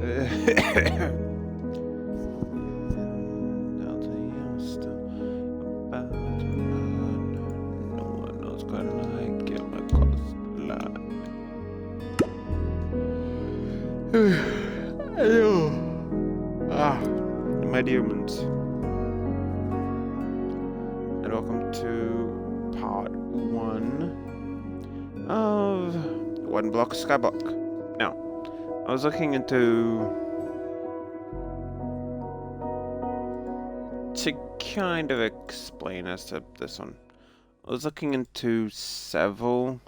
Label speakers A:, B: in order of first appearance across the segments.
A: I'll tell you still about mine. No one knows gonna like it across the line. Hello. My dear humans, and welcome to part 1 of One Block Skyblock. Now, I was looking into to kind of explain as to this one. I was looking into several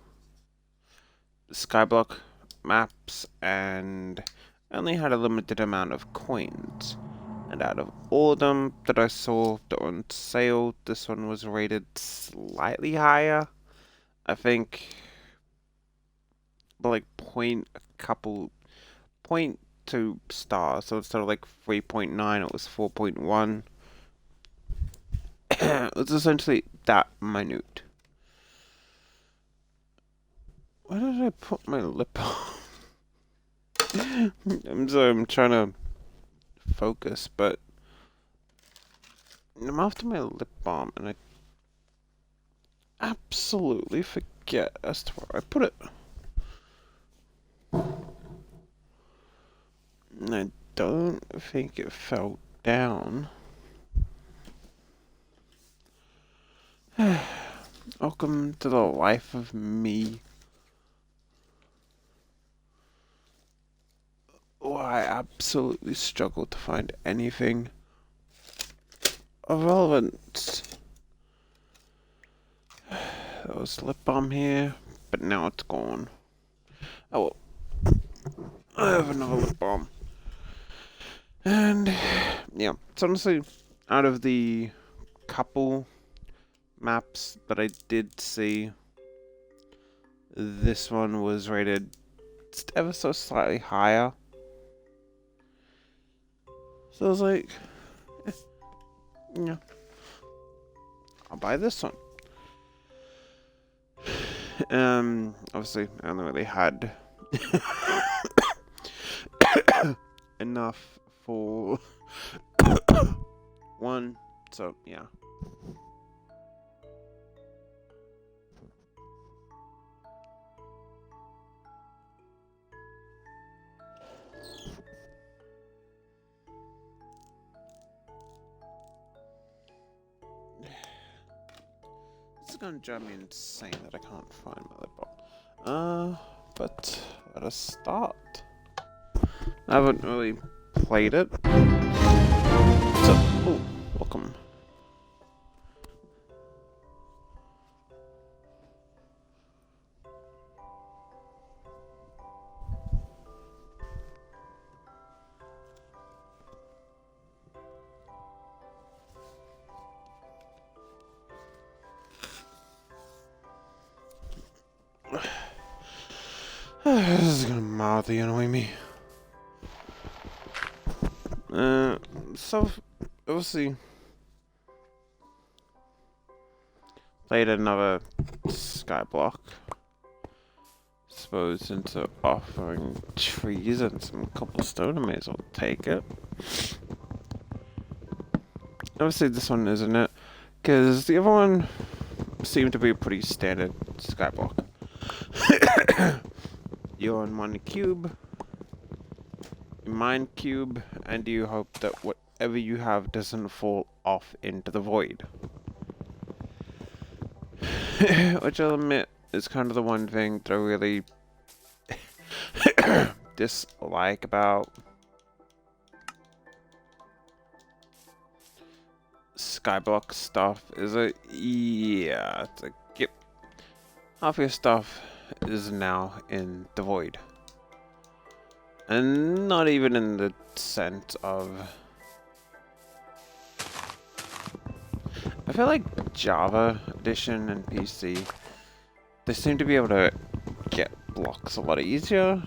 A: skyblock maps and I only had a limited amount of coins. And out of all of them that I saw that were on sale, this one was rated slightly higher. I think like point 2 stars. So instead of like 3.9, it was 4.1. It was essentially that minute. Where did I put my lip balm? I'm sorry, I'm trying to focus, but I'm after my lip balm and I absolutely forget as to where I put it. And I don't think it fell down. Welcome to the life of me. Oh, I absolutely struggle to find anything of relevance. There was lip balm here, but now it's gone. Oh well, I have another lip balm. And yeah, it's honestly, out of the couple maps that I did see, this one was rated just ever so slightly higher. So I was like, yeah, I'll buy this one. Obviously, I only really had enough for one, so yeah. This is gonna drive me insane that I can't find my lip balm. But let us start. I haven't really played it. So, oh, welcome. This is gonna mildly annoy me. So obviously played another skyblock. Suppose since they're offering trees and some cobblestone, I may as well take it. Obviously this one isn't it, because the other one seemed to be a pretty standard skyblock. You're on one cube, you mine cube, and you hope that whatever you have doesn't fall off into the void. Which I'll admit is kind of the one thing that I really dislike about skyblock stuff is that, yeah, it's like, yep, half your stuff is now in the void. And not even in the sense of, I feel like Java Edition and PC, they seem to be able to get blocks a lot easier.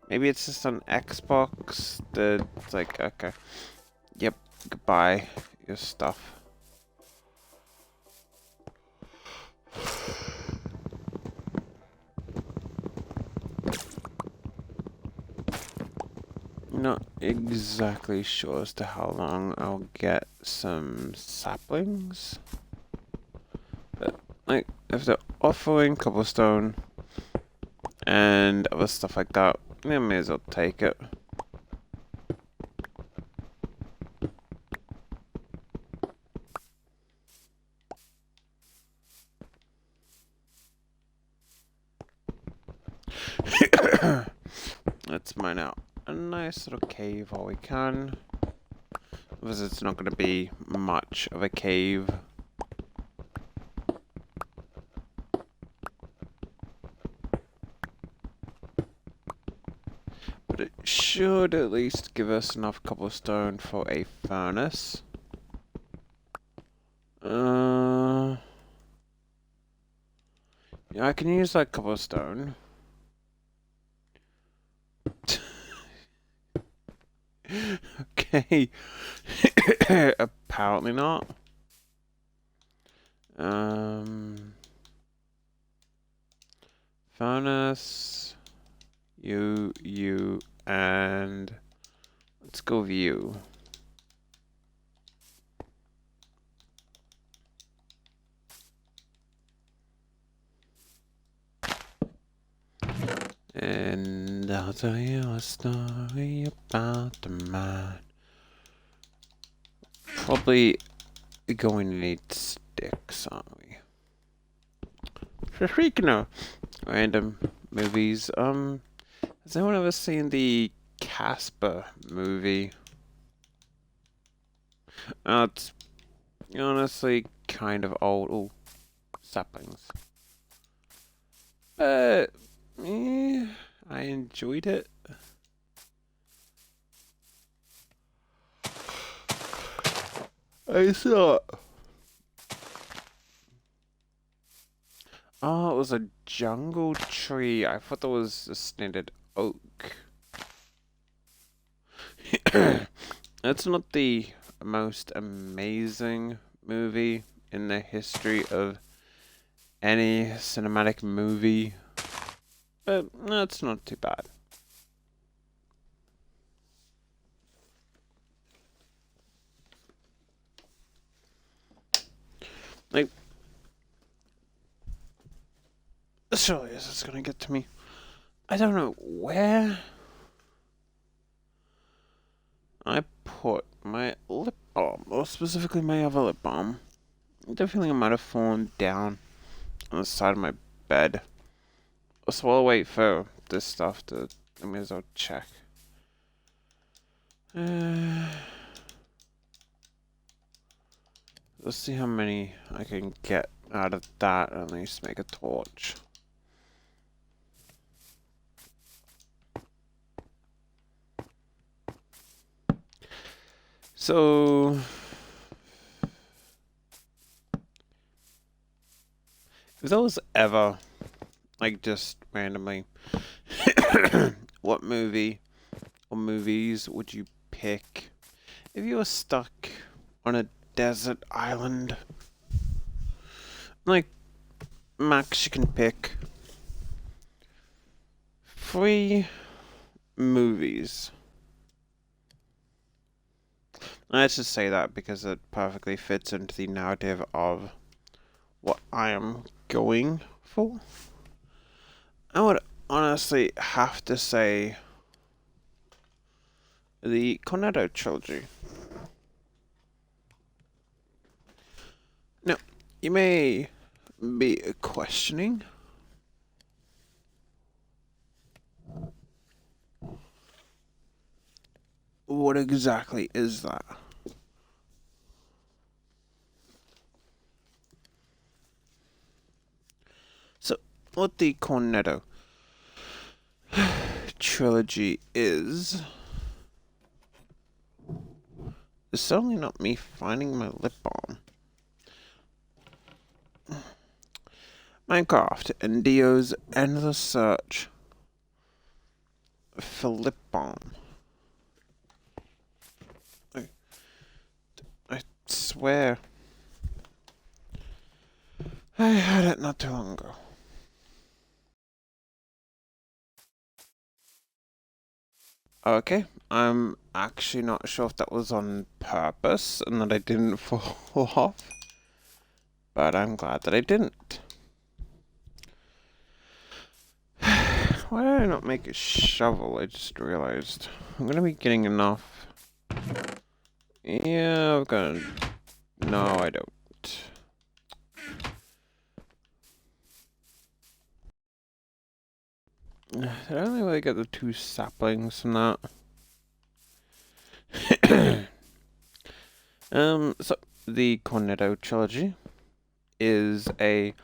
A: Maybe it's just on Xbox that it's like, okay, yep, goodbye, your stuff. not exactly sure as to how long I'll get some saplings. But, like, if they're offering cobblestone and other stuff like that, I may as well take it. Let's mine out a nice little cave while we can. Because it's not going to be much of a cave. But it should at least give us enough cobblestone for a furnace. Yeah, I can use that cobblestone. Okay. Apparently not. Furnace. You, and let's go view. And I'll tell you a story about the man. Probably going to need sticks, aren't we? Speaking of random movies, has anyone ever seen the Casper movie? It's honestly kind of old. Oh, saplings. But I enjoyed it. I thought. Oh, it was a jungle tree. I thought that was a standard oak. It's not the most amazing movie in the history of any cinematic movie, but that's not too bad. Like, surely this is gonna get to me. I don't know where I put my lip balm, or specifically my other lip balm. I definitely might have fallen down on the side of my bed. So I'll wait for this stuff to, I may as well check. Let's see how many I can get out of that, and at least make a torch. So, if that was ever, like, just randomly, what movie or movies would you pick if you were stuck on a desert island? Like, max, you can pick 3 movies. Let's just say that because it perfectly fits into the narrative of what I am going for. I would honestly have to say the Cornetto trilogy. Now, you may be questioning what exactly is that? So, what the Cornetto trilogy is certainly not me finding my lip balm. Minecraft and Dio's endless search for lip balm. I swear I had it not too long ago. . Okay, I'm actually not sure if that was on purpose and that I didn't fall off, but I'm glad that I didn't. Why did I not make a shovel? I just realized. I'm gonna be getting enough. Yeah, I'm gonna... No, I don't. Did I only really get the 2 saplings from that? So the Cornetto trilogy is a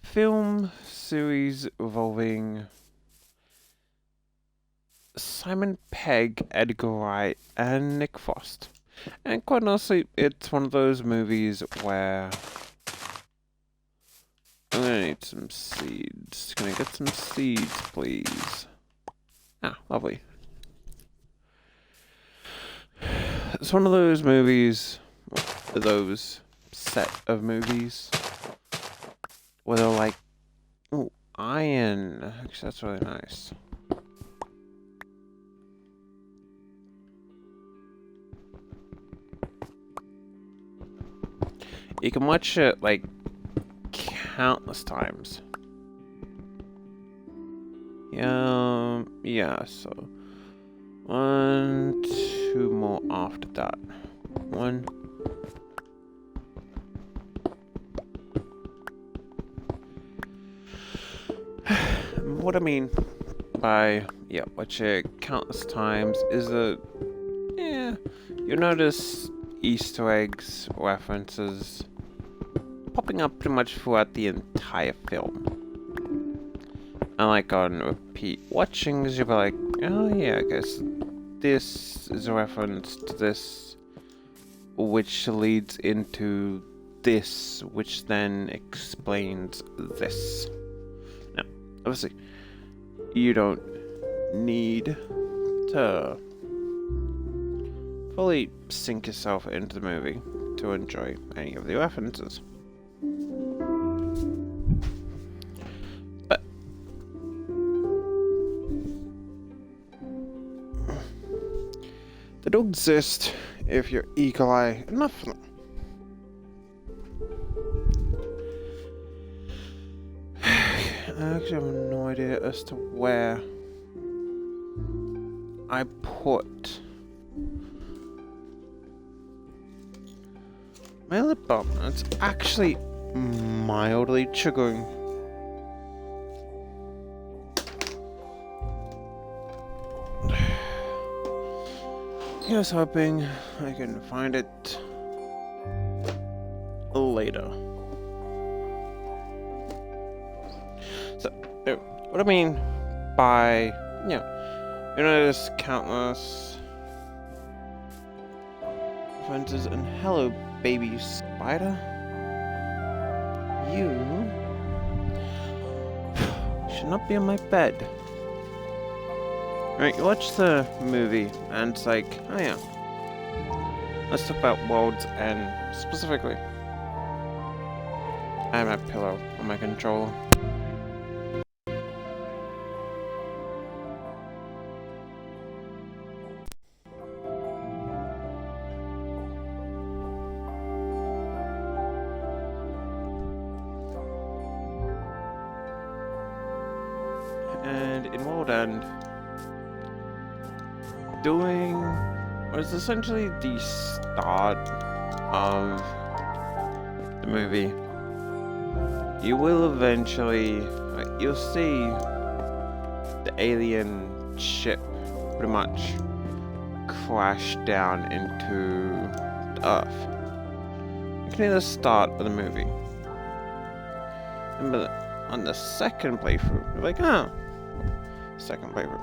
A: film series involving Simon Pegg, Edgar Wright, and Nick Frost. And quite honestly, it's one of those movies where I'm gonna need some seeds. Can I get some seeds, please? Ah, lovely. It's one of those movies, those set of movies, where they're like, oh, iron. Actually, that's really nice. You can watch it, like, countless times. Yeah, so 1, 2 more after that. 1. What I mean by, yeah, watch it countless times is that, yeah, you'll notice Easter eggs, references, popping up pretty much throughout the entire film. And like on repeat watchings, you'll be like, oh yeah, I guess this is a reference to this, which leads into this, which then explains this. Now, obviously, you don't need to fully sink yourself into the movie to enjoy any of the references. But they don't exist if you're eagle eye enough for them. I actually have no idea as to where I put my lip balm. It's actually mildly triggering. Here's hoping I can find it later. So, what I mean by, you notice countless references, and hello, baby spider. You should not be on my bed. Right, you watch the movie, and it's like, oh yeah, let's talk about World's End specifically. I have my pillow on my controller. And in World End, doing what is essentially the start of the movie, you will eventually, you'll see the alien ship pretty much crash down into the Earth. You can hear the start of the movie. And on the second playthrough, you're like, oh, second playthrough.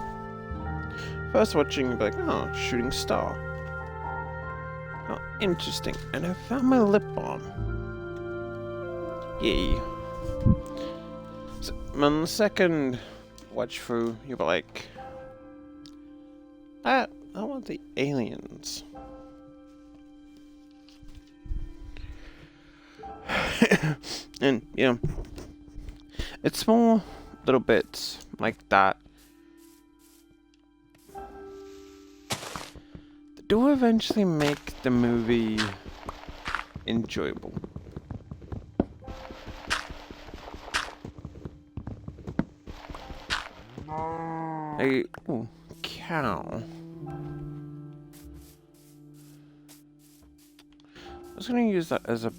A: First watching, you'd be like, oh, shooting star. How interesting. And I found my lip balm. Yay. So, on the second watch through, you'll be like, I want the aliens. And, it's small little bits like that do eventually make the movie enjoyable. Ooh, cow. I was gonna use that as a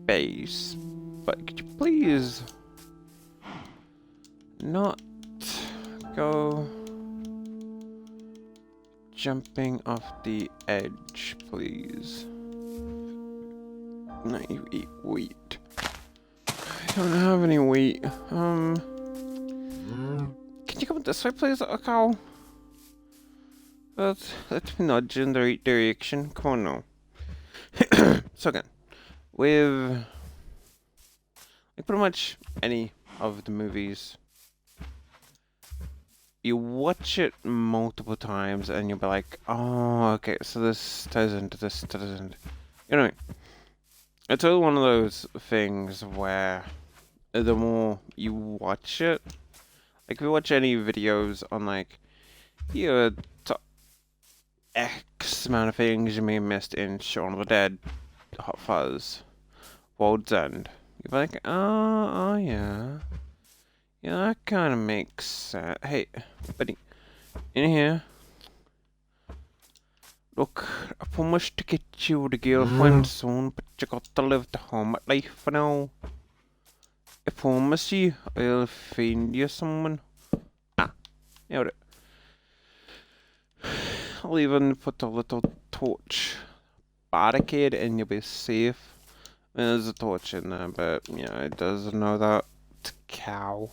A: base, but could you please not go jumping off the edge, please? No, you eat wheat. I don't have any wheat. Can you come this way, please, little cow? Let's nudge in the right direction. Come on now. So again, with like pretty much any of the movies, you watch it multiple times and you'll be like, oh, okay, so this ties into this, ties into... You know, it's really one of those things where the more you watch it, like if you watch any videos on like, your top X amount of things you may have missed in Shaun of the Dead, Hot Fuzz, World's End, you'll be like, oh yeah. Yeah, that kind of makes sense. Hey, buddy, in here. Look, I promised to get you the girlfriend soon, but you got to live the hermit life for now. I promise you, I'll find you someone. Ah, nailed it. I'll even put a little torch barricade and you'll be safe. There's a torch in there, but yeah, it doesn't know that. It's a cow.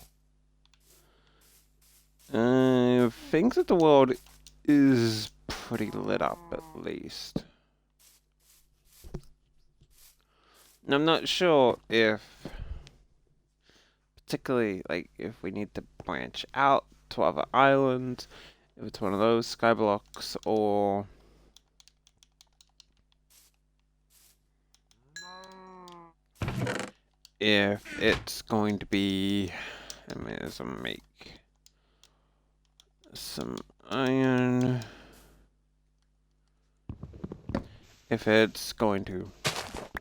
A: Things that the world is pretty lit up, at least. I'm not sure if, particularly, like, if we need to branch out to other islands, if it's one of those skyblocks, or... if it's going to be... I may as well make some iron. If it's going to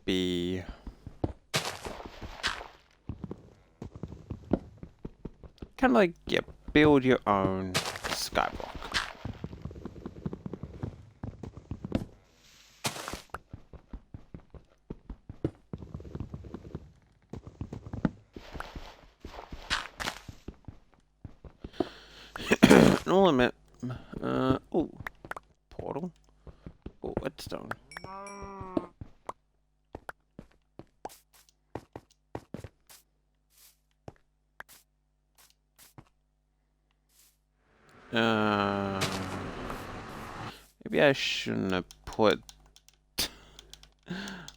A: be kind of like, yeah, build your own skyblock. No limit. Oh, portal. Oh, redstone. Maybe I shouldn't have put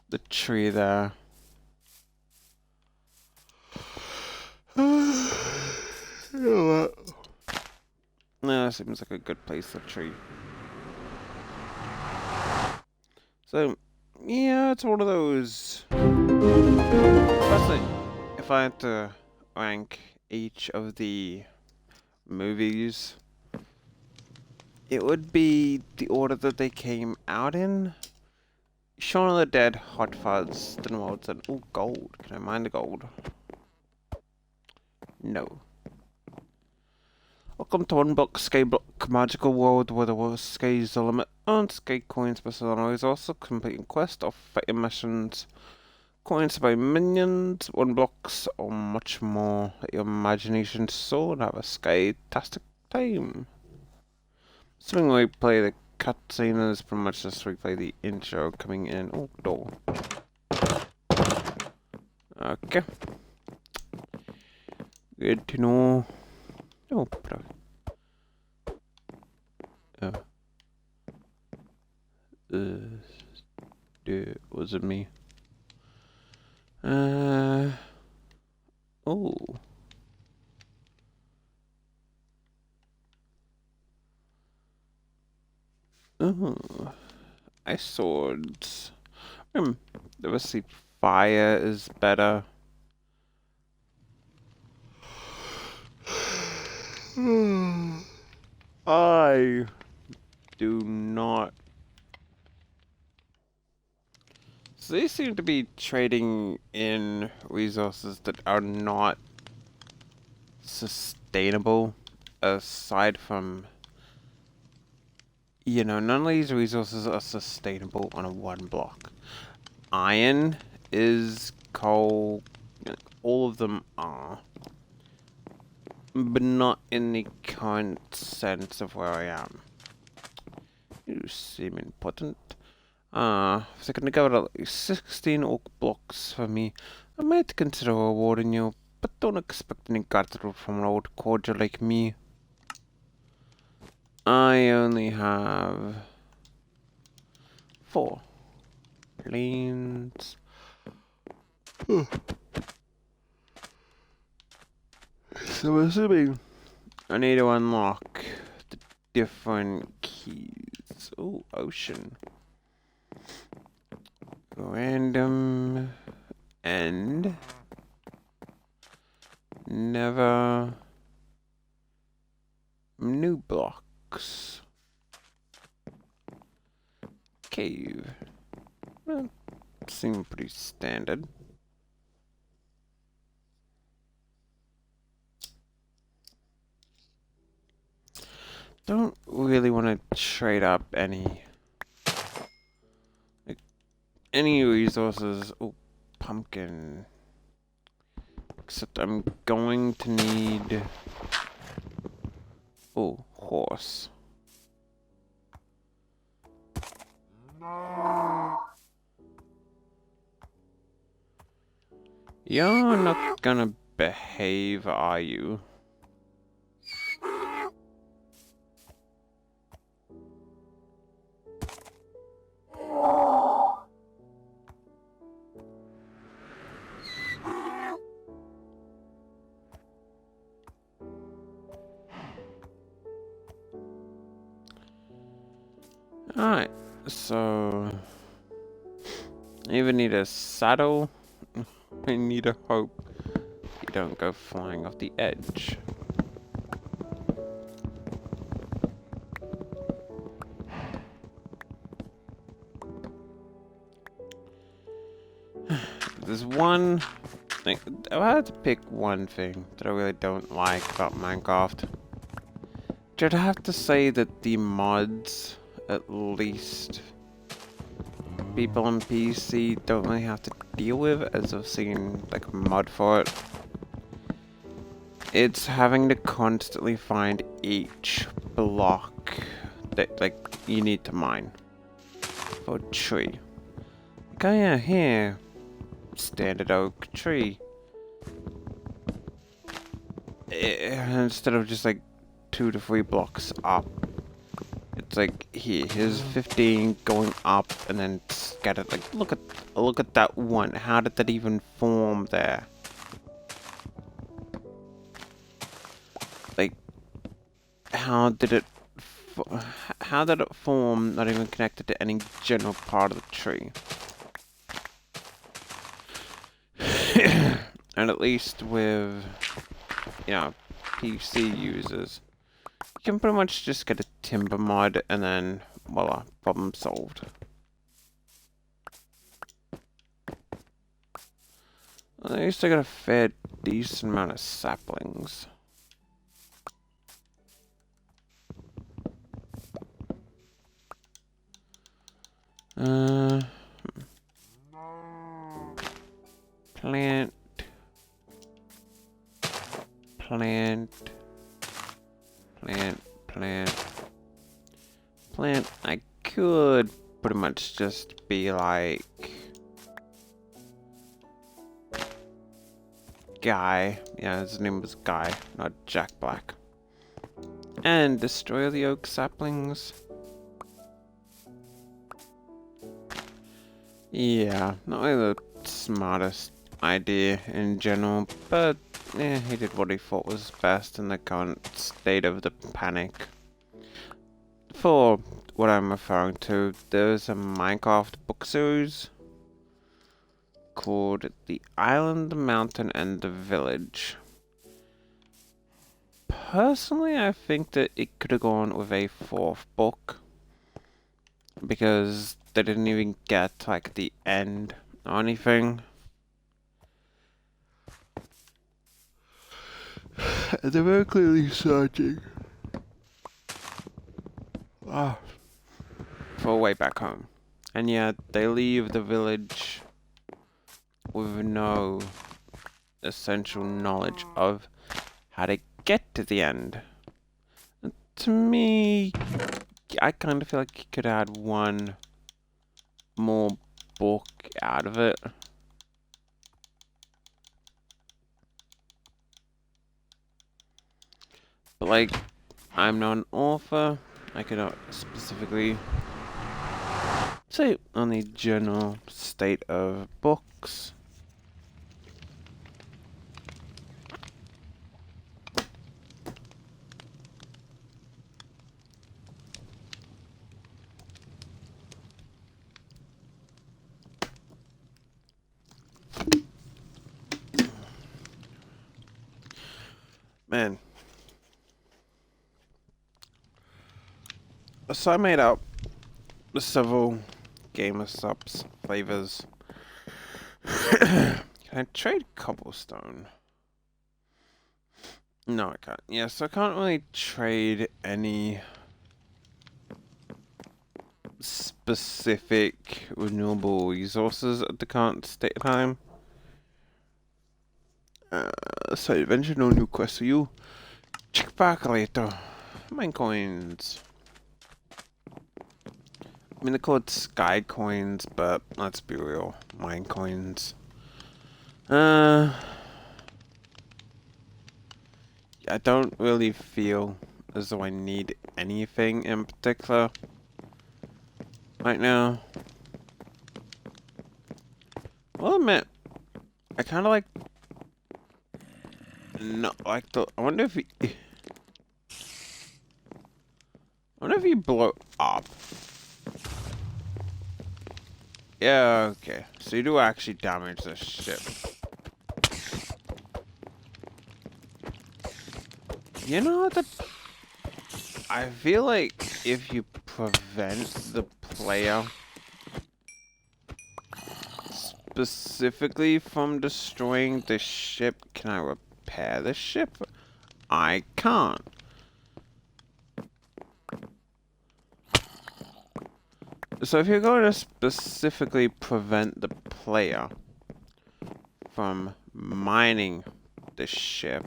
A: the tree there. You know what? No, that seems like a good place for a tree. So, yeah, it's one of those. Especially if I had to rank each of the movies, it would be the order that they came out in. Shaun of the Dead, Hot Fuzz, then World's End. Oh, gold. Can I mine the gold? No. Welcome to Unblock Skyblock, magical world where the sky's the limit. Earn sky coins by selling resources, completing quests or fighting missions. Coins to buy minions, one blocks, or much more. Let your imagination soar and have a sky-tastic time. Assuming we play the cutscene is pretty much just replay the intro coming in. Oh, door. Okay. Good to know. Oh, bro. Was it me? Oh. Oh. Ice swords. Obviously fire is better. I do not So they seem to be trading in resources that are not sustainable, aside from, you know, none of these resources are sustainable on a one block. Iron is, coal, all of them are, but not in the current sense of where I am. You seem important. If they can gather at least 16 oak blocks for me, I might consider rewarding you, but don't expect any gratitude from an old cordial like me. I only have 4 planes. So assuming I need to unlock the different keys. Oh, ocean. Random and never new blocks. Cave. Well, seem pretty standard. Don't really want to trade up any resources. Oh, pumpkin. Except I'm going to need... Oh, horse. You're not gonna behave, are you? Alright, so... I even need a saddle. I need a hope you don't go flying off the edge. There's one thing. I had to pick one thing that I really don't like about Minecraft. I'd have to say that the mods, at least people on PC, don't really have to deal with, as I've seen like a mod for it. It's having to constantly find each block that like you need to mine for a tree. Like, oh yeah, here, standard oak tree. Instead of just like 2 to 3 blocks up, it's like here's 15 going up and then scattered. Like look at that one. How did that even form there? Like how did it form? Not even connected to any general part of the tree. And at least with, you know, PC users, you can pretty much just get a timber mod and then, voila, problem solved. At least I got a fair decent amount of saplings. Plant. Plant. Plant. Plant. Plant. I could pretty much just be like... Guy. Yeah, his name was Guy, not Jack Black. And destroy the oak saplings. Yeah, not really the smartest idea in general, but he did what he thought was best in the current state of the panic. For what I'm referring to, there's a Minecraft book series called The Island, the Mountain, and the Village. Personally, I think that it could have gone with a 4th book, because they didn't even get to, like, the end or anything. They're very clearly searching for a way back home. And yet they leave the village with no essential knowledge of how to get to the end. And to me, I kind of feel like you could add one more book out of it. But like, I'm not an author. I cannot specifically say on the general state of books. Man. So I made up the several gamer subs flavors. Can I trade cobblestone? No, I can't. Yeah, so I can't really trade any specific renewable resources at the current state of time. So adventure, no new quest for you. Check back later. Mine coins. I mean, they're called sky coins, but let's be real. Mine coins. I don't really feel as though I need anything in particular right now. I'll admit, I kind of like... Not like the... I wonder if you blow up. Yeah, okay. So you do actually damage the ship. You know that... I feel like if you prevent the player specifically from destroying the ship, can I repair the ship? I can't. So if you're going to specifically prevent the player from mining the ship,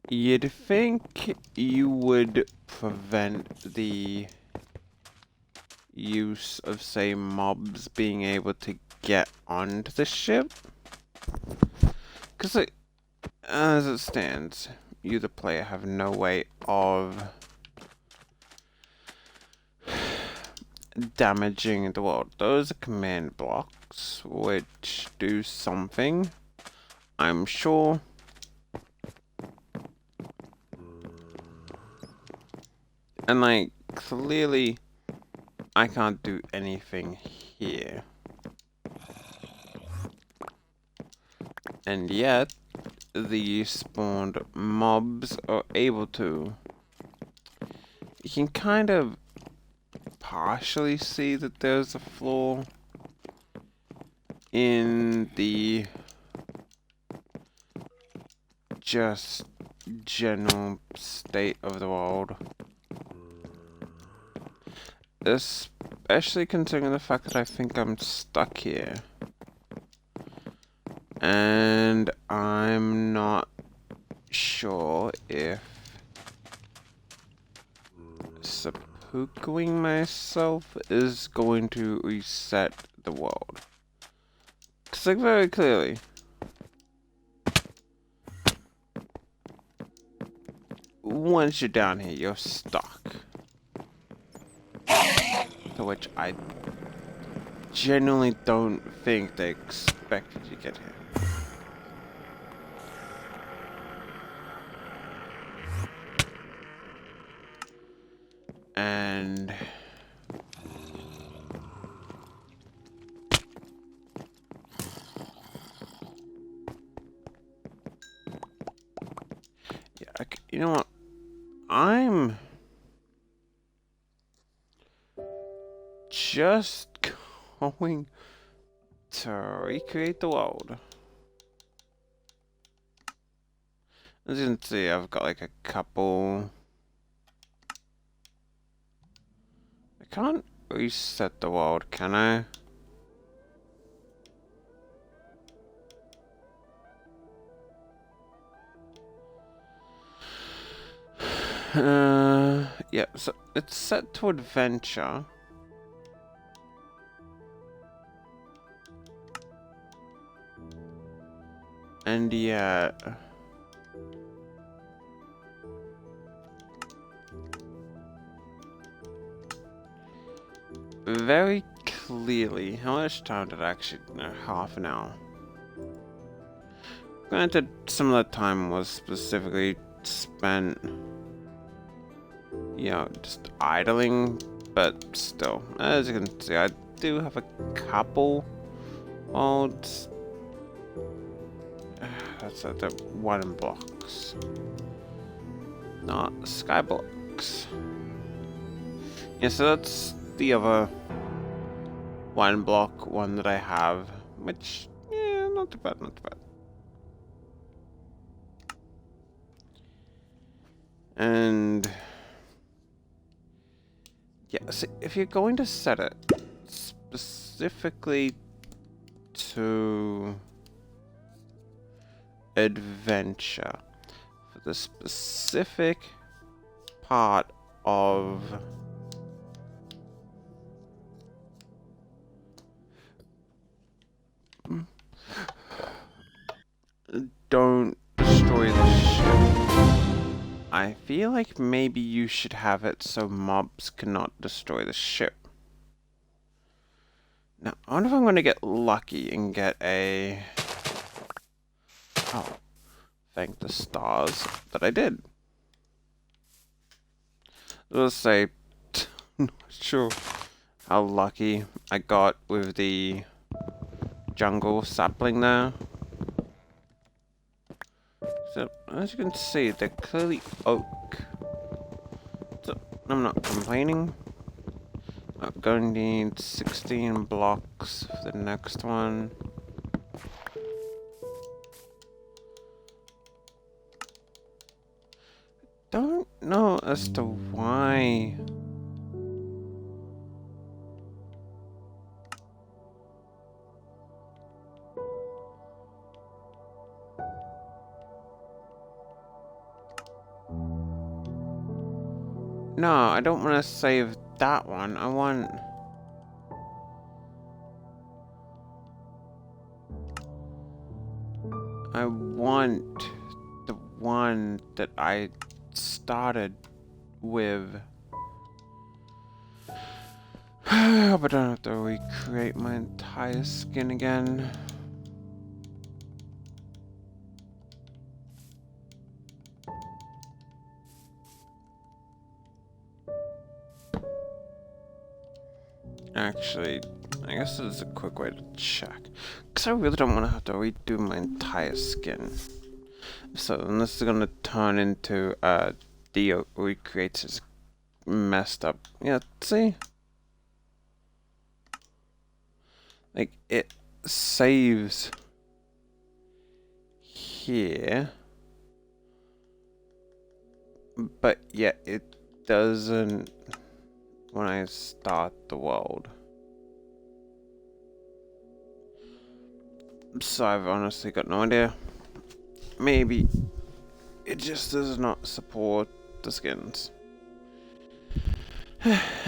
A: you'd think you would prevent the use of, say, mobs being able to get onto the ship. Because, like, as it stands, you, the player, have no way of damaging the world. Those are command blocks, which do something, I'm sure. And, like, clearly, I can't do anything here. And yet, the spawned mobs are able to. You can kind of partially see that there's a flaw in the just general state of the world. Especially considering the fact that I think I'm stuck here. And I'm not sure if seppukuing myself is going to reset the world. Because, like, very clearly, once you're down here, you're stuck. To which I genuinely don't think they expected you to get here. And yeah, you know what? I'm just going to recreate the world. As you can see, I've got like a couple. I can't reset the world, can I? Yeah, so it's set to adventure. And yeah. Very clearly, how much time did I actually, no, half an hour. Granted, some of the time was specifically spent, you know, just idling, but still, as you can see, I do have a couple mods. That's the wooden blocks, not skyblocks. Yeah, so that's the other one block one that I have, which, yeah, not too bad, not too bad. And yeah, so if you're going to set it specifically to adventure for the specific part of don't destroy the ship, I feel like maybe you should have it so mobs cannot destroy the ship. Now, I wonder if I'm going to get lucky and get a... Oh, thank the stars that I did. Let's say, not sure how lucky I got with the jungle sapling there. So, as you can see, they're clearly oak. So, I'm not complaining. I'm going to need 16 blocks for the next one. Don't know as to why. No, I don't want to save that one. I want... the one that I started with. But I don't have to recreate my entire skin again. Actually, I guess there's a quick way to check. Because I really don't want to have to redo my entire skin. So, and this is going to turn into, the recreates his messed up. Yeah, see? Like, it saves here. But yet, it doesn't when I start the world. So I've honestly got no idea. Maybe it just does not support the skins.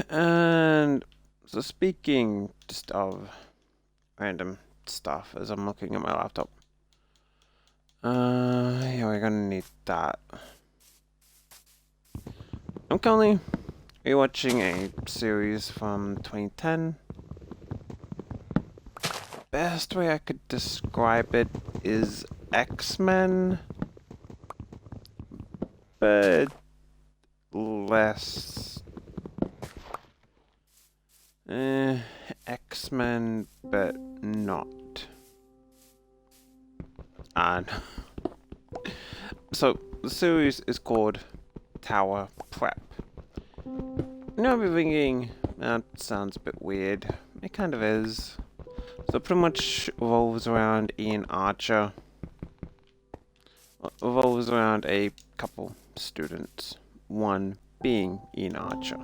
A: And so speaking just of random stuff as I'm looking at my laptop. Yeah, we're gonna need that. I'm currently rewatching a series from 2010. Best way I could describe it is X-Men, but less. X-Men, but not. And so the series is called Tower Prep. Now I'll be thinking, That sounds a bit weird. It kind of is. So it pretty much revolves around Ian Archer. Revolves around a couple students. One being Ian Archer.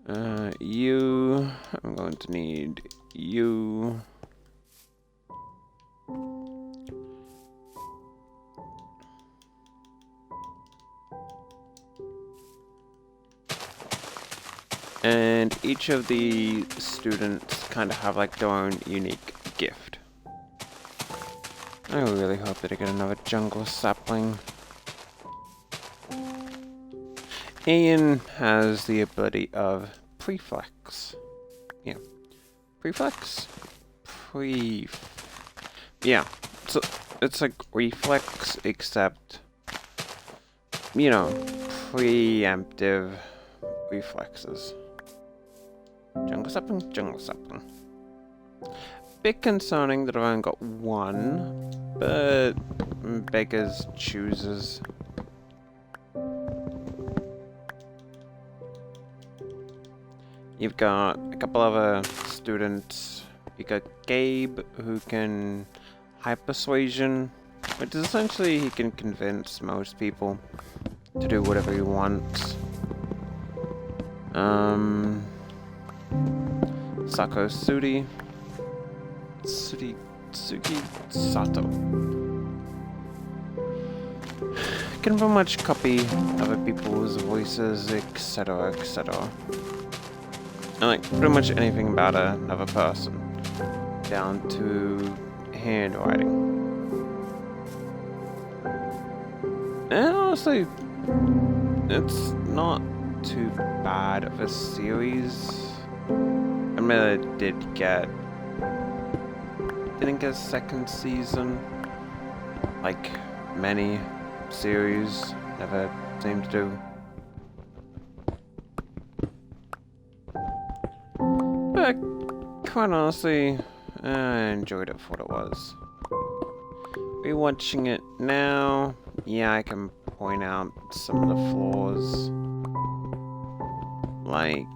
A: I'm going to need you. And each of the students kind of have like their own unique gift. I really hope that I get another jungle sapling. Ian has the ability of preflex. Yeah. Preflex? Yeah. So it's like reflex except, you know, preemptive reflexes. Jungle sapling, jungle sapling. Bit concerning that I've only got one, but beggars chooses. You've got a couple other students. You got Gabe, who can persuasion, which is essentially he can convince most people to do whatever he wants. Sako Suki Sato can pretty much copy other people's voices, etc., etc. And like pretty much anything about another person, down to handwriting. And honestly, it's not too bad of a series. I mean, I didn't get a second season, like many series never seem to do. But quite honestly, I enjoyed it for what it was. Rewatching it now, yeah, I can point out some of the flaws. Like,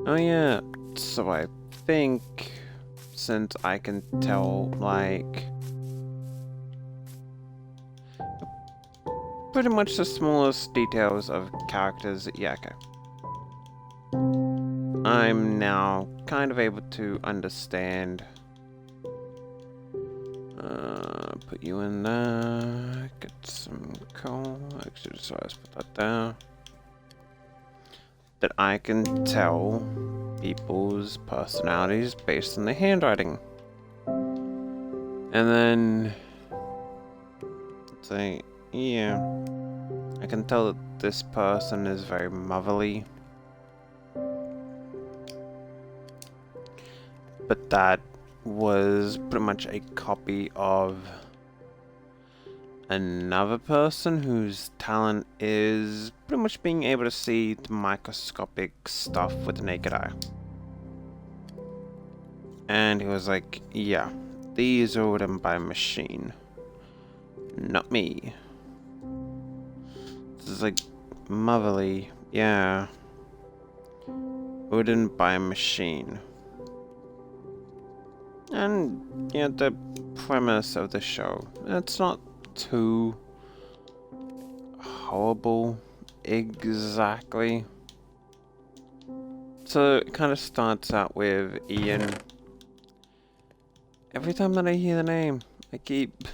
A: oh yeah, so I think since I can tell, like, pretty much the smallest details of characters, yeah, okay. I'm now kind of able to understand. Put you in there, get some coal, exercise, put that there. That I can tell people's personalities based on the handwriting. And then say, yeah, I can tell that this person is very motherly. But that was pretty much a copy of another person whose talent is pretty much being able to see the microscopic stuff with the naked eye. And he was like, yeah, these are written by a machine, not me. This is like motherly, yeah, written by a machine. And yeah, the premise of the show, it's not too horrible exactly. So it kind of starts out with Ian. Every time that I hear the name, I keep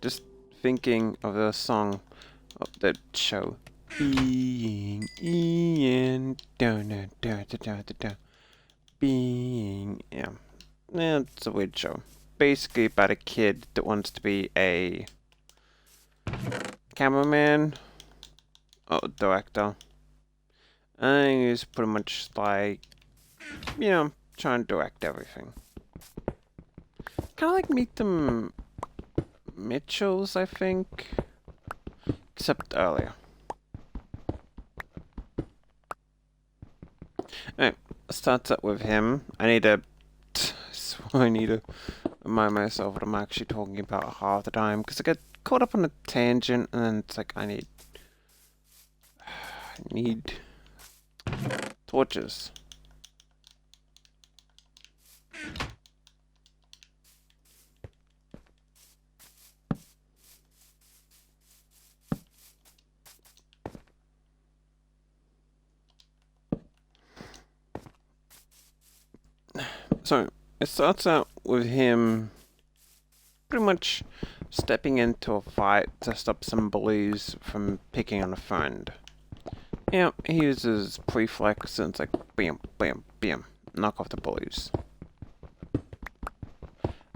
A: just thinking of the song of the show. Being Ian, da da da da da. Being, yeah. Yeah, it's a weird show. Basically about a kid that wants to be a cameraman or director. And he's pretty much like, you know, trying to direct everything. Kind of like Meet the Mitchells, I think. Except earlier. Alright, starts up with him. I need to remind myself what I'm actually talking about half the time, because I get caught up on a tangent and then it's like I need need torches. So it starts out with him pretty much stepping into a fight to stop some bullies from picking on a friend. Yeah, he uses preflex and it's like bam, bam, bam, knock off the bullies.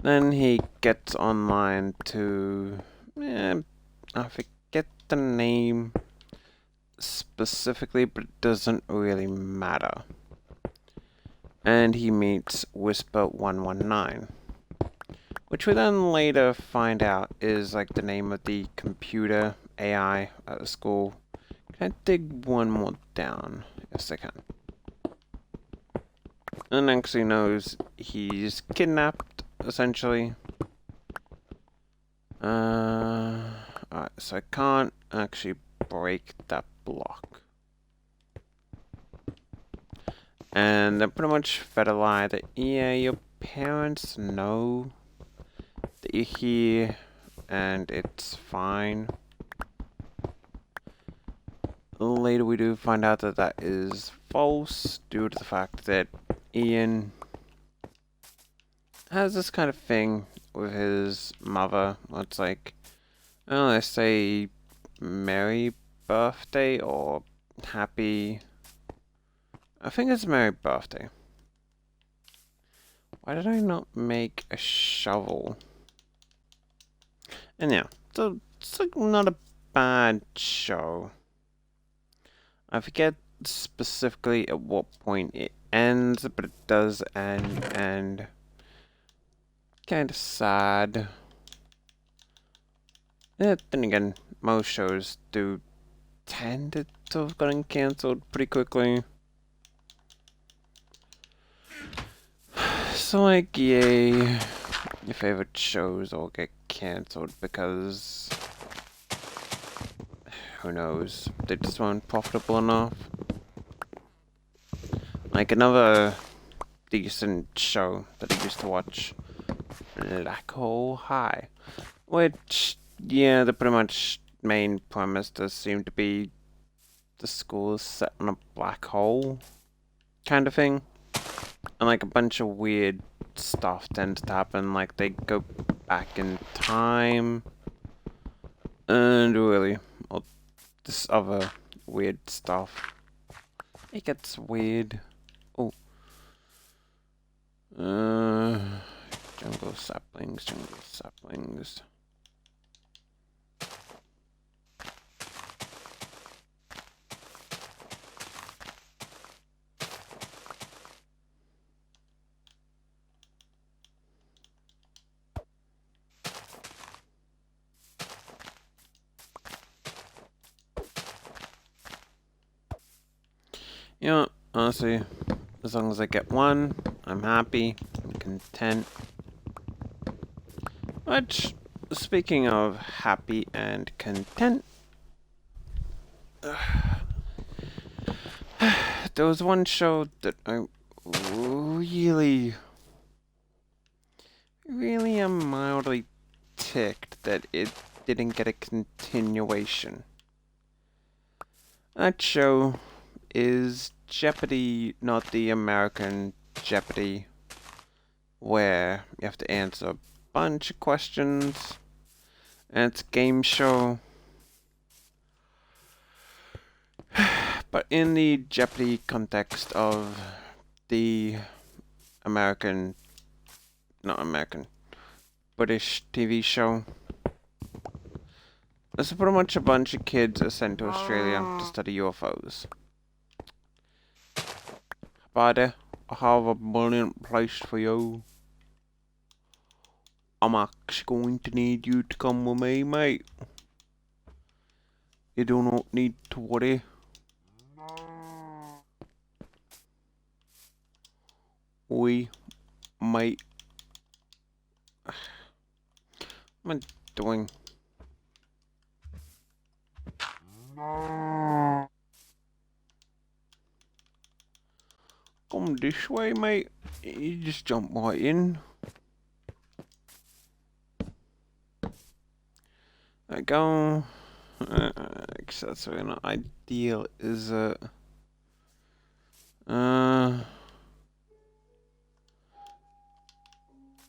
A: Then he gets online to, I forget the name specifically, but it doesn't really matter. And he meets Whisper 119, which we then later find out is like the name of the computer AI at the school. Can I dig one more down? Yes, I can. And actually knows he's kidnapped, essentially. Alright, so I can't actually break that block. And they're pretty much fed a lie that, yeah, your parents know that you're here, and it's fine. Later we do find out that that is false, due to the fact that Ian has this kind of thing with his mother. It's like, oh, they say Merry Birthday or Happy. I think it's Merry Birthday. Why did I not make a shovel? And yeah, so it's like not a bad show. I forget specifically at what point it ends, but it does end, and kind of sad. Yeah, then again, most shows do tend to have gotten cancelled pretty quickly. So like, yay, your favorite shows all get cancelled because, who knows, they just weren't profitable enough. Like another decent show that I used to watch, Black Hole High, which, yeah, the pretty much main premise does seem to be the school is set in a black hole kind of thing. And like a bunch of weird stuff tends to happen, like they go back in time. And really, well, this other weird stuff. It gets weird. Oh. Jungle saplings, jungle saplings. You know, honestly, as long as I get one, I'm happy, I'm content. Which, speaking of happy and content, there was one show that I really am mildly ticked that it didn't get a continuation. That show is Jeopardy, not the American Jeopardy, where you have to answer a bunch of questions, and it's a game show. But in the Jeopardy context of the American, not American, British TV show, there's pretty much a bunch of kids are sent to Australia to study UFOs. Buddy, I have a brilliant place for you. I'm actually going to need you to come with me, mate. You do not need to worry. We might. What am I doing? come this way, mate. You just jump right in. There you go. Guess that's really not ideal, is it?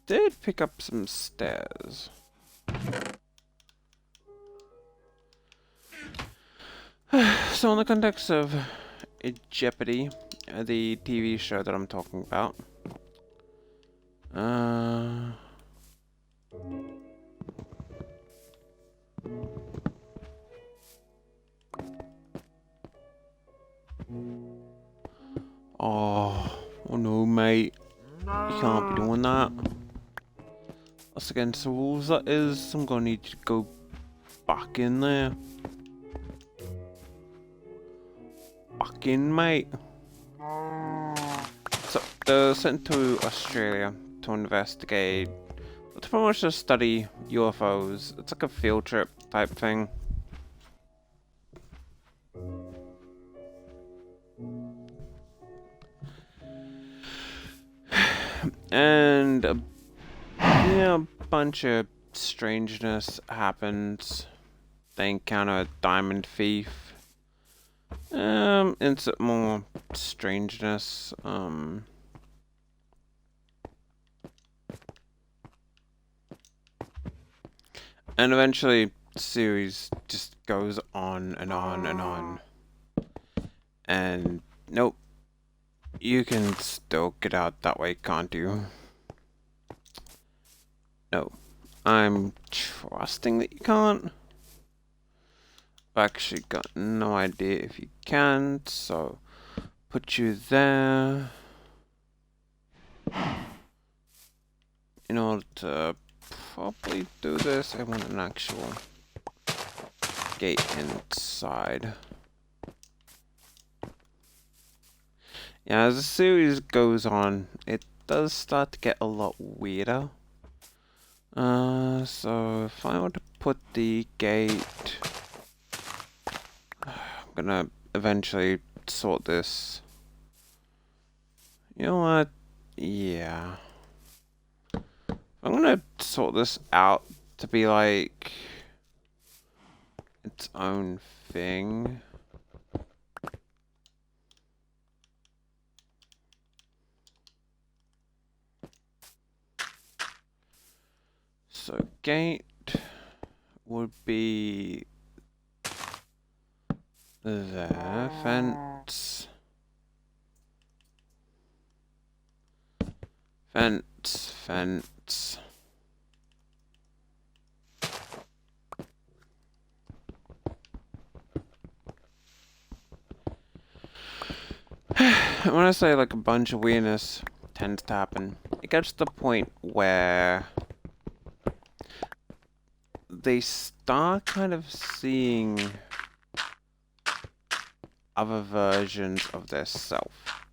A: Did pick up some stairs. So in the context of Jeopardy, the TV show that I'm talking about, oh no, mate. You can't be doing that. That's against the rules, that is. I'm gonna need you to go back in there. Back in, mate. So, they're sent to Australia to investigate, to pretty much just study UFOs. It's like a field trip type thing. And a bunch of strangeness happens. They encounter a diamond thief. Insert more strangeness. And eventually the series just goes on and on and on. And nope. You can still get out that way, can't you? No. I'm trusting that you can't. I've actually got no idea if you can, so put you there. In order to properly do this, I want an actual gate inside. Yeah, as the series goes on, it does start to get a lot weirder. So if I were to put the gate, I'm gonna eventually sort this. You know what? Yeah. I'm gonna sort this out to be like its own thing. So gate would be there. Fence. Fence. Fence. When I say like a bunch of weirdness tends to happen, it gets to the point where they start kind of seeing other versions of their self.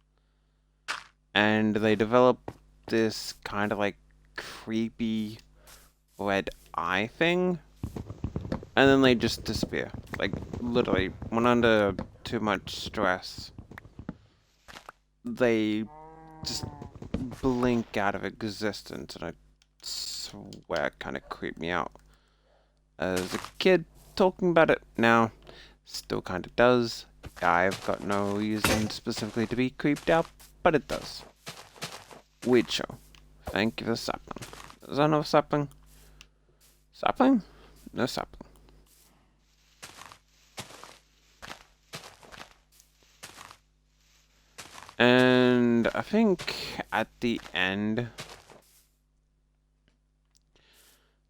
A: And they develop this kind of like creepy red eye thing. And then they just disappear. Like, literally, when under too much stress, they just blink out of existence. And I swear it kind of creeped me out. As a kid, talking about it now still kind of does. I've got no reason specifically to be creeped out, but it does. Weird show. Thank you for the sapling. Is that no sapling? Sapling? No sapling. And I think at the end,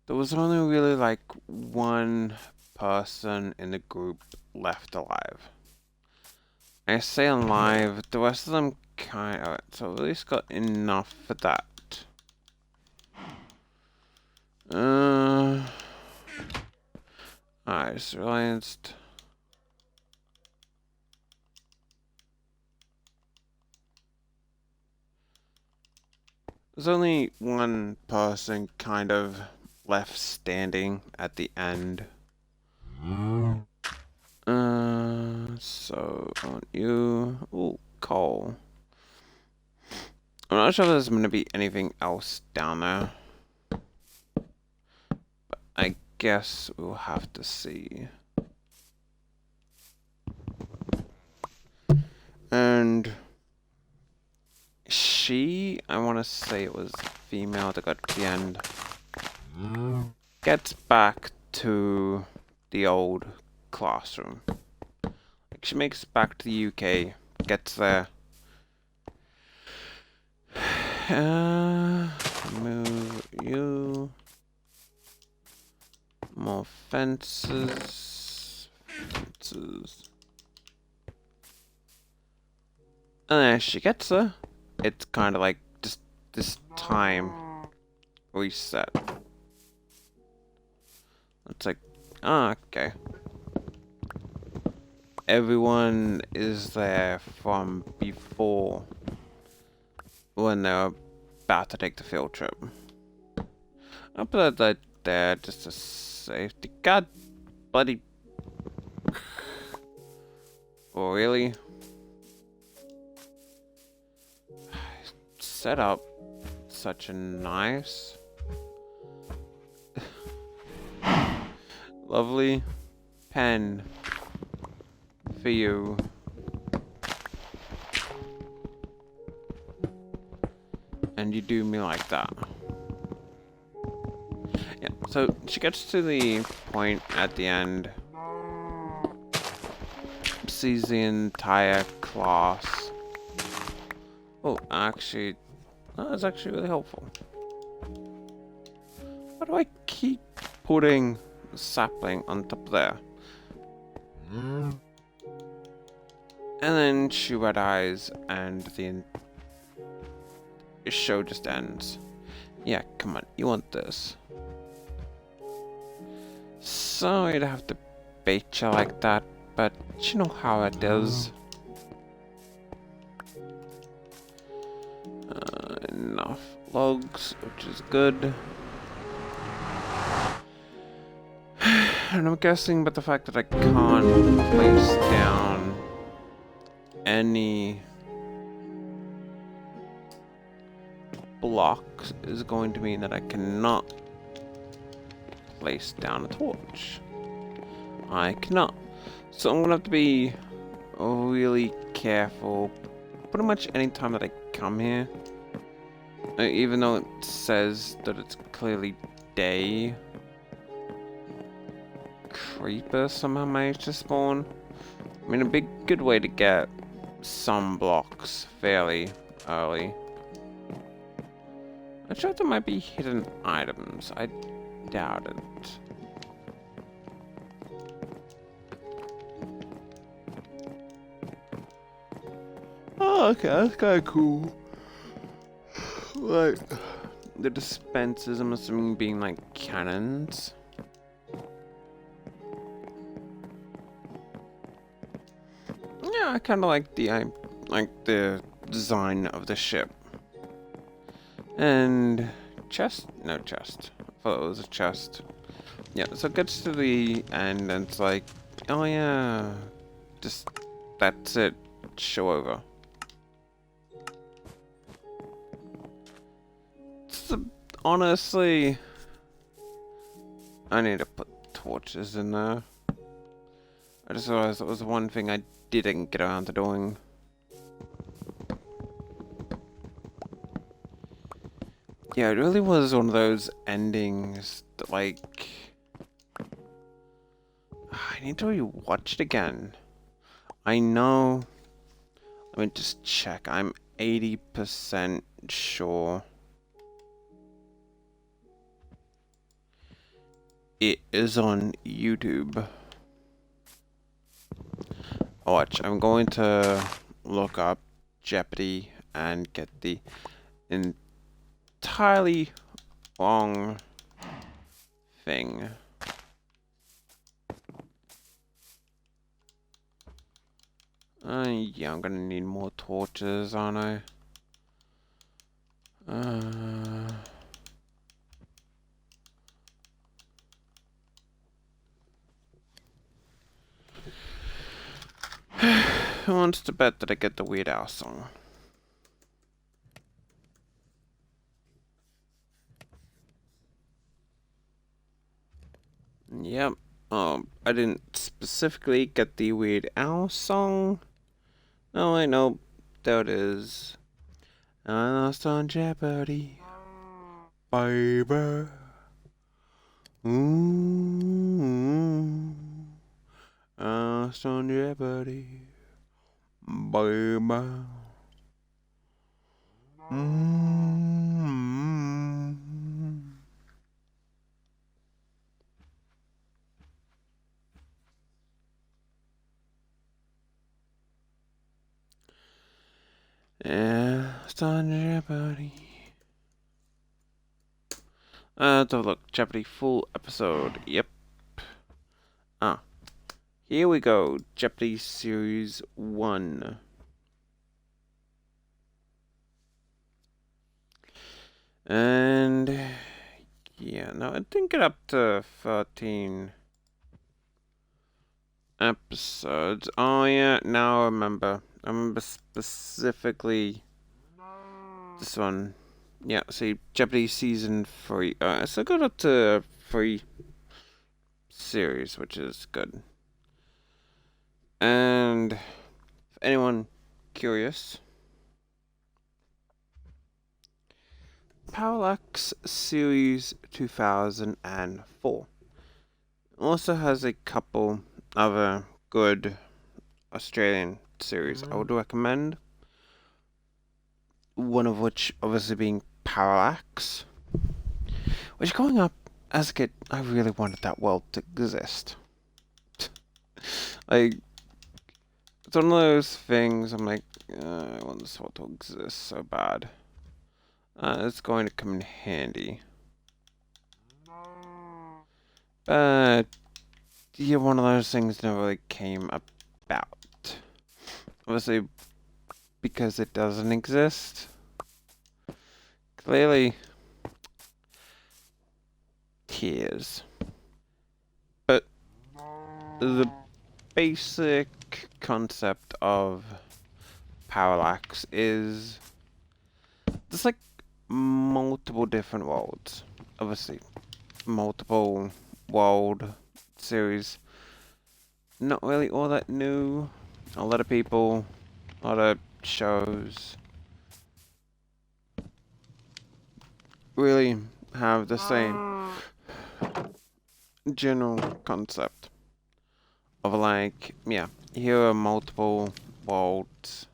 A: there was only really like one person in the group left alive. I say alive, the rest of them kind of, so at least got enough for that. I just realized. There's only one person kind of left standing at the end. So on you. Ooh, coal. not sure if there's going to be anything else down there. But I guess we'll have to see. And she, I want to say it was female that got to the end, gets back to the old classroom. Like, she makes it back to the UK, gets there. Move you. More fences. And then she gets there. It's kind of like just this time reset. It's like, okay. Everyone is there from before when they're about to take the field trip. I'll put that there just to safety. God bloody. Oh, really? Set up such a nice, lovely pen for you. And you do me like that. Yeah, so she gets to the point at the end, sees the entire class. Oh, actually, that was actually really helpful. Why do I keep putting the sapling on top there? And then she red eyes and the show just ends. Yeah, come on, you want this. Sorry to have to bait you like that, but you know how it is. Enough logs, which is good. And I'm guessing, but the fact that I can't place down any blocks is going to mean that I cannot place down a torch. I cannot. So I'm gonna have to be really careful pretty much any time that I come here. Even though it says that it's clearly day, creeper somehow managed to spawn. I mean, a big good way to get some blocks fairly early. I'm sure there might be hidden items. I doubt it. Oh, okay, that's kind of cool. Like, the dispensers, I'm assuming being like cannons. Yeah, I kind of like the design of the ship. And chest? No chest. I thought it was a chest. Yeah, so it gets to the end and it's like, oh yeah, just that's it. Show over. Honestly, I need to put torches in there. I just realized that was one thing I didn't get around to doing. Yeah, it really was one of those endings that, like, I need to rewatch it again. I know. Let me just check. I'm 80% sure it is on YouTube. Watch, I'm going to look up Jeopardy and get the entirely wrong thing. Yeah, I'm gonna need more torches, aren't I? Who wants to bet that I get the Weird Al song? Yep. I didn't specifically get the Weird Al song. No, I know. There it is. I lost on Jeopardy. Baby. Ooh. I lost on Jeopardy. Baby. Yeah, lost on Jeopardy. Let's have a look. Jeopardy full episode. Yep. Ah. Here we go. Jeopardy Series 1. And yeah, no, I didn't get up to 13 episodes. Oh yeah, now I remember. I remember specifically this one. Yeah, see, Jeopardy Season 3. So I got up to 3 series, which is good. And if anyone curious, Parallax Series 2004 also has a couple other good Australian series I would recommend. One of which obviously being Parallax. Which growing up as a kid, I really wanted that world to exist. Like, it's one of those things I'm like, I want this world to exist so bad. It's going to come in handy. But yeah, one of those things never really came about. Obviously, because it doesn't exist. Clearly, tears. But the basic concept of Parallax is there's like multiple different worlds. Obviously, multiple world series. Not really all that new. A lot of people, a lot of shows really have the same general concept of like, yeah, here are multiple worlds.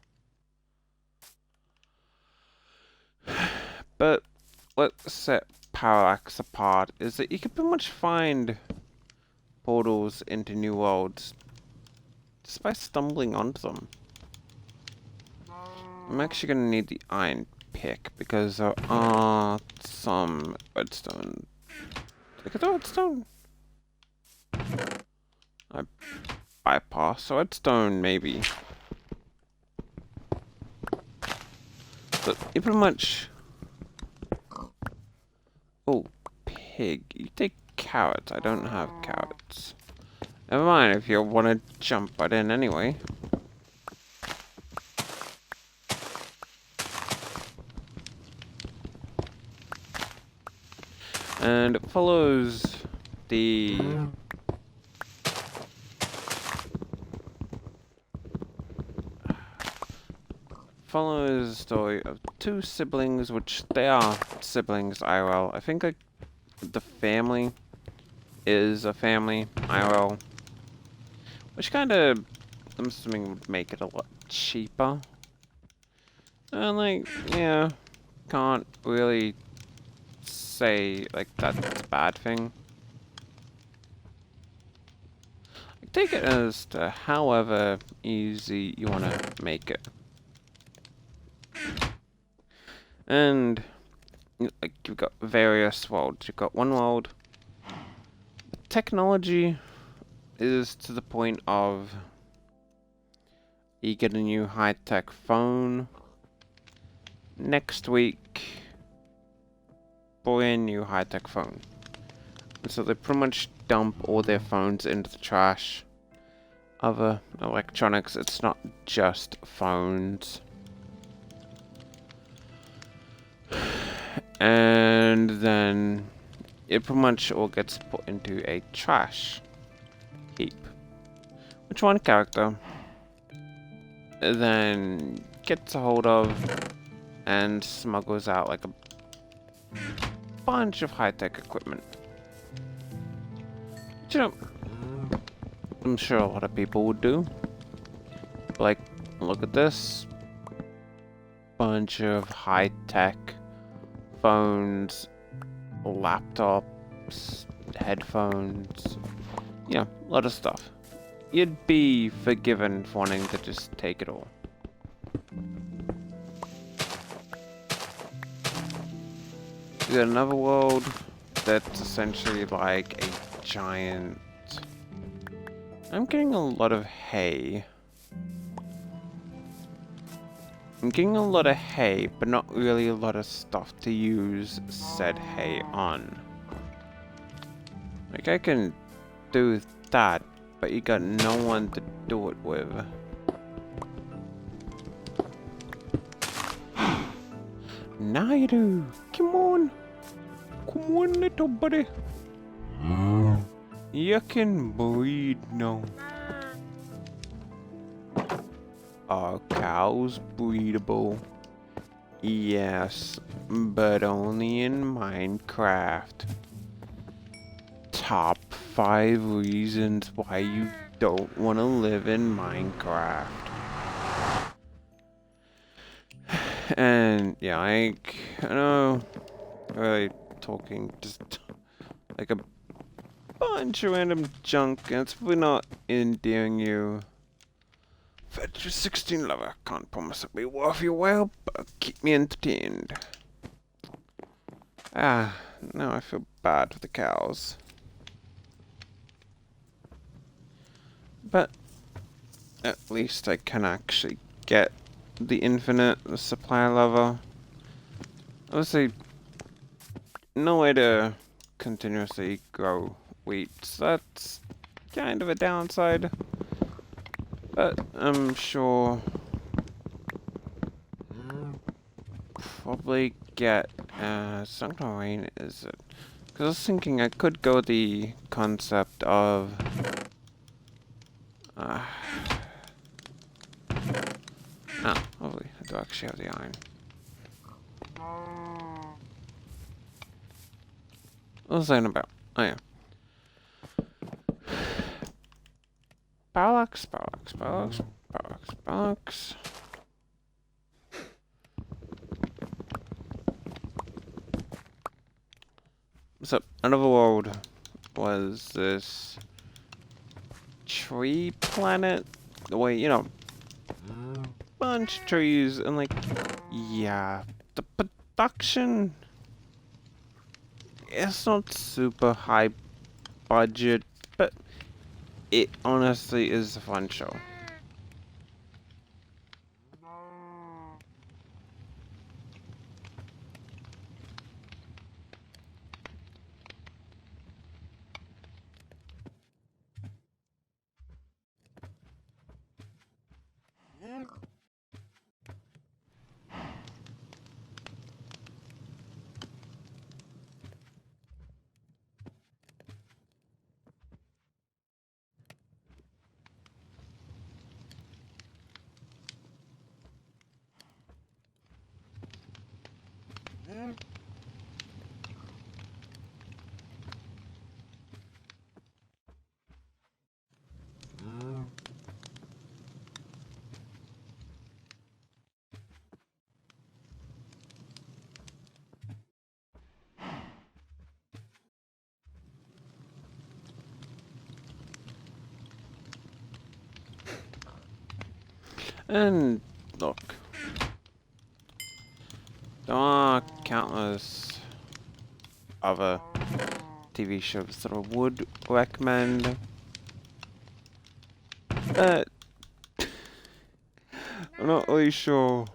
A: But what set Parallax apart is that you can pretty much find portals into new worlds just by stumbling onto them. I'm actually gonna need the iron pick because there are some redstone. Did I get the redstone? I bypass redstone maybe. But you pretty much. Oh, pig. You take carrots. I don't have carrots. Never mind if you want to jump right in anyway. And it follows the story of two siblings, which they are siblings IRL. I think like the family is a family IRL, which kind of I'm assuming would make it a lot cheaper. And like, yeah, can't really say like that's a bad thing. Take it as to however easy you want to make it. And like you've got various worlds. You've got one world. The technology is to the point of you get a new high-tech phone. Next week, brand new high-tech phone. And so they pretty much dump all their phones into the trash. Other electronics, it's not just phones. And then it pretty much all gets put into a trash heap, which one character then gets a hold of and smuggles out like a bunch of high-tech equipment. Which, you know, I'm sure a lot of people would do. Like, look at this. Bunch of high-tech phones, laptops, headphones, you know, a lot of stuff. You'd be forgiven for wanting to just take it all. You got another world that's essentially like a giant... I'm getting a lot of hay. I'm getting a lot of hay, but not really a lot of stuff to use said hay on. Like, I can do that, but you got no one to do it with. Now you do! Come on! Come on, little buddy! You can breed now. Are cows breedable? Yes, but only in Minecraft. Top 5 reasons why you don't want to live in Minecraft. And yeah, I know, really talking just like a bunch of random junk, and it's probably not endearing you. Fetch 16 lover. Can't promise it'll be worth your while, but keep me entertained. Ah, now I feel bad for the cows. But at least I can actually get the infinite supply level. Obviously, no way to continuously grow wheat, so that's kind of a downside. But I'm sure probably get it's not gonna rain, is it? Because I was thinking I could go the concept of oh, lovely. I do actually have the iron. What was I saying about? Oh yeah. Parallax. So, another world was this tree planet. The way, you know, bunch of trees and like, yeah, the production, it's not super high budget, but it honestly is a fun show. And look, there are countless other TV shows that I would recommend, but I'm not really sure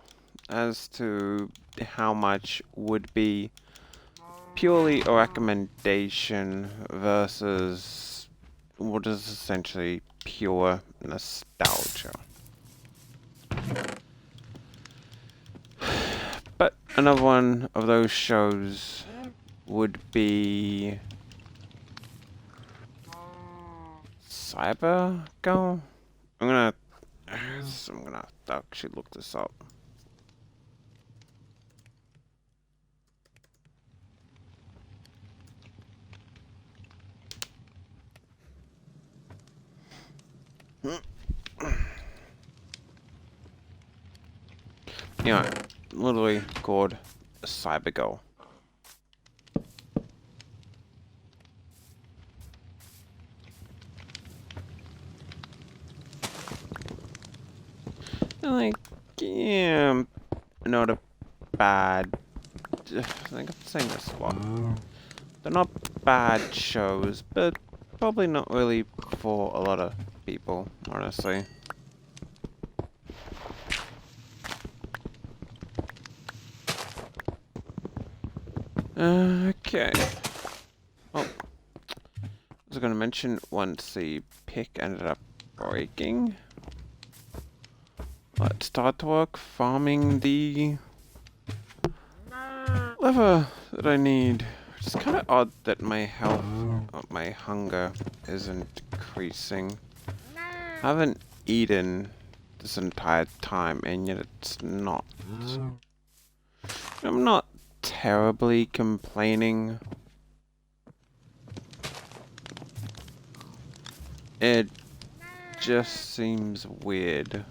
A: as to how much would be purely a recommendation versus what is essentially pure nostalgia. But another one of those shows would be Cyber Go. I'm gonna have to actually look this up. Yeah, literally called Cyber Go. And like, yeah, not a bad. I think I'm saying this a lot. They're not bad shows, but probably not really for a lot of people, honestly. Okay. Oh, I was going to mention once the pick ended up breaking. Let's start to work farming the lever that I need. It's kind of odd that my health, my hunger isn't increasing. I haven't eaten this entire time, and yet it's not. I'm not terribly complaining. It just seems weird.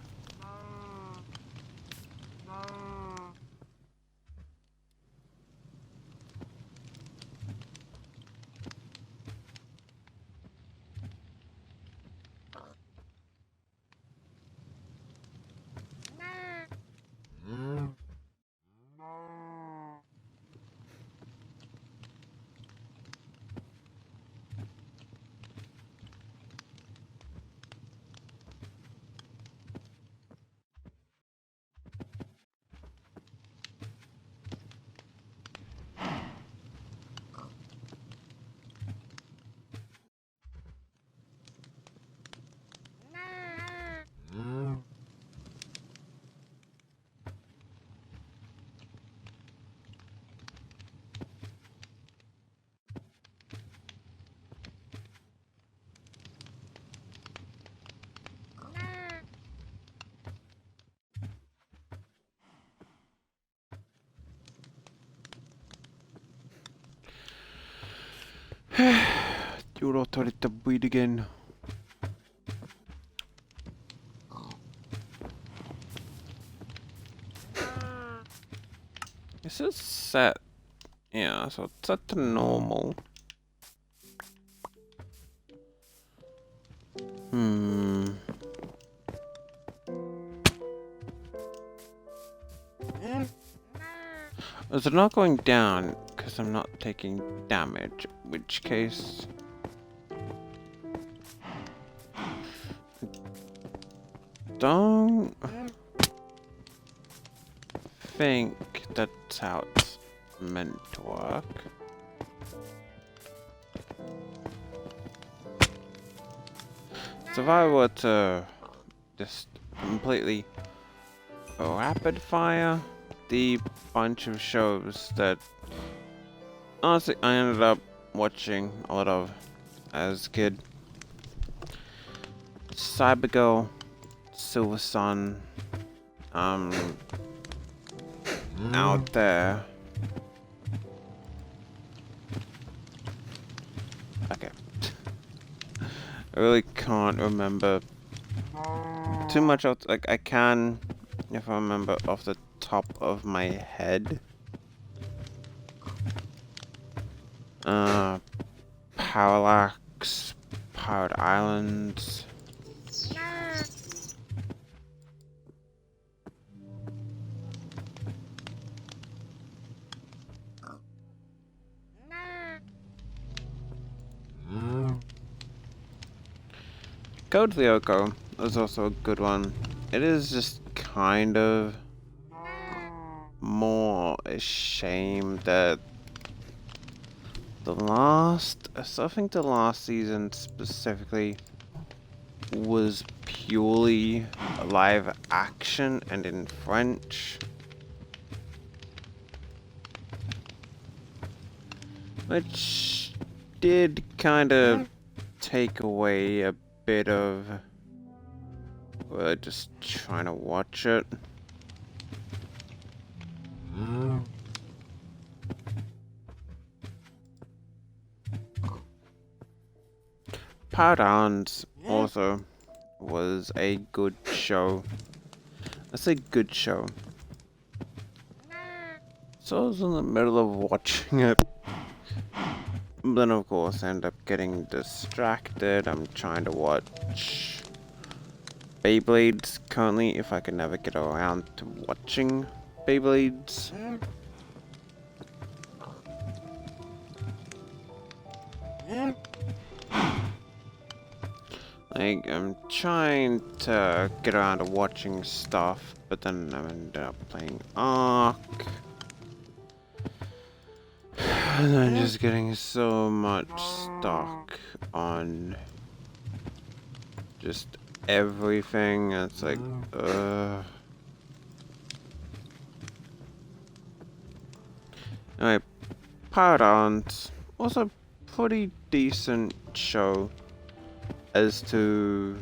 A: You're started to breathe again. This is set. Yeah, so it's set to normal. Is it not going down because I'm not taking damage? In which case, don't think that's how it's meant to work. So if I were to just completely rapid fire the bunch of shows that honestly I ended up watching a lot of as a kid. Cybergirl, Silver Sun, out there. Okay. I really can't remember too much of, like, I can, if I remember off the top of my head. Parallax, Pirate Islands. Code Lyoko is also a good one. It is just kind of more a shame that I think the last season specifically was purely live action and in French. which did kind of take away a bit of just trying to watch it. Power Downs also was a good show. That's a good show. So I was in the middle of watching it. Then of course I end up getting distracted. I'm trying to watch Beyblades currently, if I can never get around to watching Beyblades. Like, I'm trying to get around to watching stuff, but then I ended up playing Ark. And I'm just getting so much stuck on just everything. It's like, Anyway, Power Downs, also pretty decent show as to...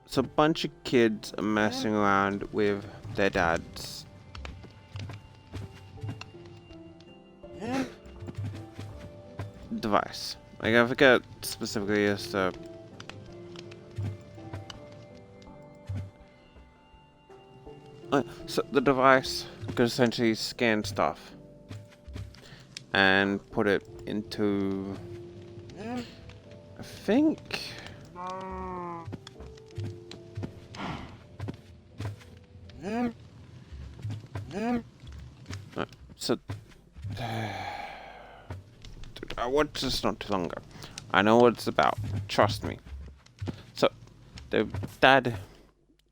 A: It's a bunch of kids messing around with their dads. Device. Like, I forget specifically as to... so the device could essentially scan stuff and put it into... I think... So... I watched this not too long ago. I know what it's about. Trust me. So, the dad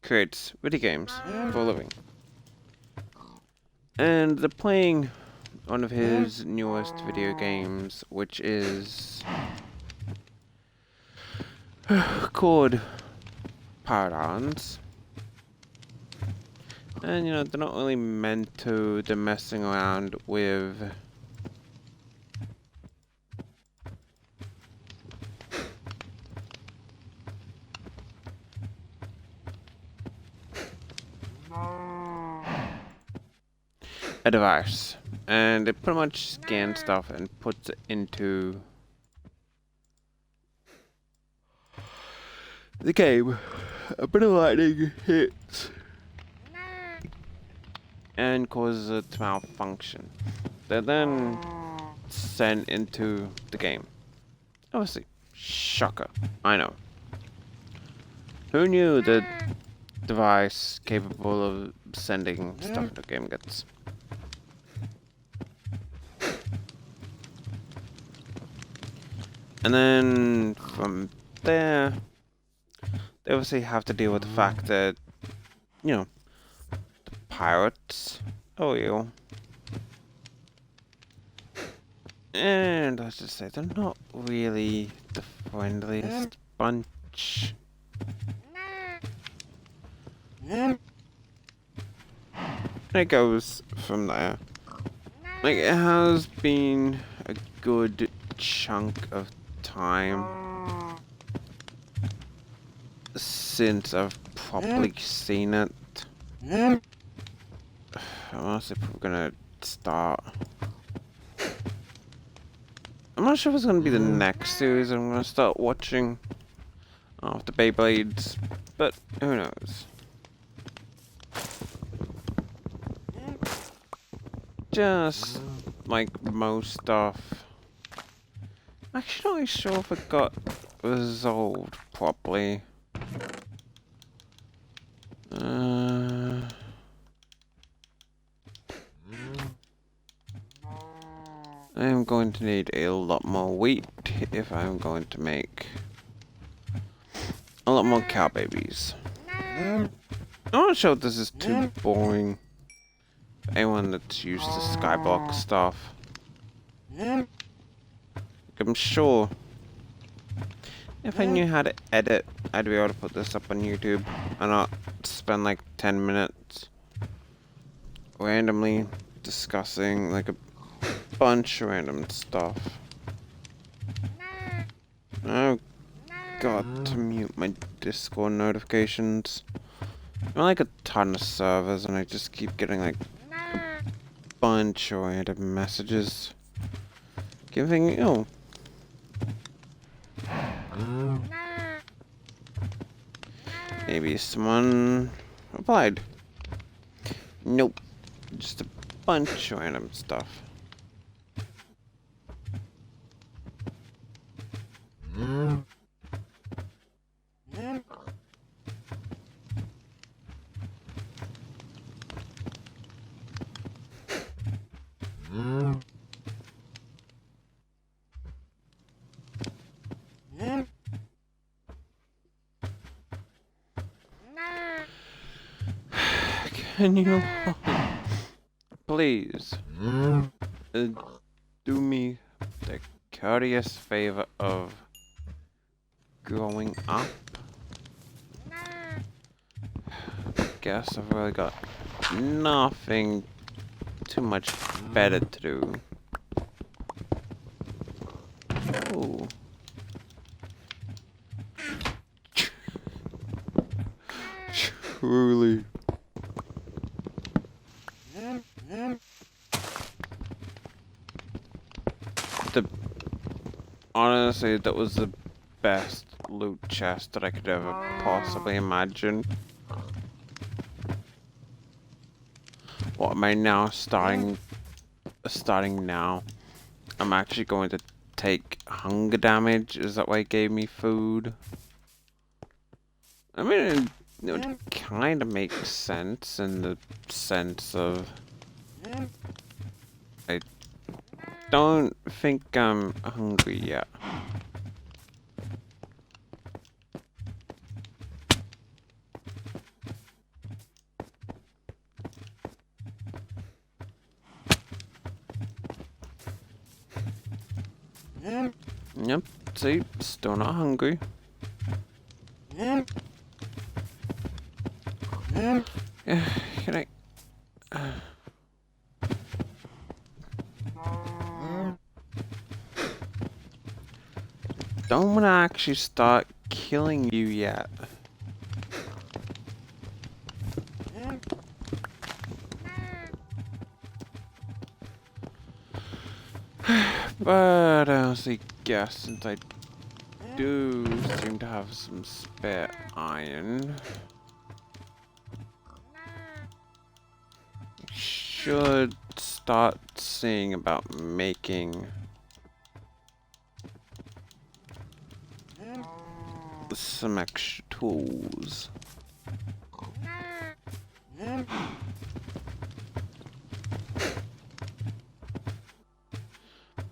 A: creates video games for a living. And they're playing one of his newest video games, which is called Power Downs. And you know, they're not really meant to, they're messing around with a device, and it pretty much scans stuff and puts it into the game. A bit of lightning hits and causes it to malfunction. They're then sent into the game. Obviously, shocker, I know. Who knew that device capable of sending stuff into game gets? And then from there, they obviously have to deal with the fact that, you know, the pirates are real. And let's just say they're not really the friendliest bunch. And it goes from there. Like, it has been a good chunk of time since I've probably seen it. I'm honestly probably gonna start. I'm not sure if it's gonna be the next series I'm gonna start watching after Beyblades, but who knows. Just like most stuff. I'm actually not really sure if it got resolved properly. I'm going to need a lot more wheat if I'm going to make a lot more cow babies. I'm not sure if this is too boring for anyone that's used to skyblock stuff. I'm sure if I knew how to edit, I'd be able to put this up on YouTube and not spend like 10 minutes randomly discussing like bunch of random stuff. Oh, got to mute my Discord notifications. I'm like a ton of servers, and I just keep getting like a bunch of random messages giving maybe someone replied. Nope, just a bunch of random stuff. Can you please do me the courteous favor of growing up? Guess I've really got nothing too much better to do. Oh. Truly. Honestly, that was the best loot chest that I could ever possibly imagine. What am I now starting now? I'm actually going to take hunger damage. Is that why it gave me food? I mean, it would kind of make sense in the sense of I don't think I'm hungry yet. Yep, see, still not hungry. Can I... Don't want to actually start killing you yet. But I honestly guess since I do seem to have some spare iron, I should start seeing about making some extra tools.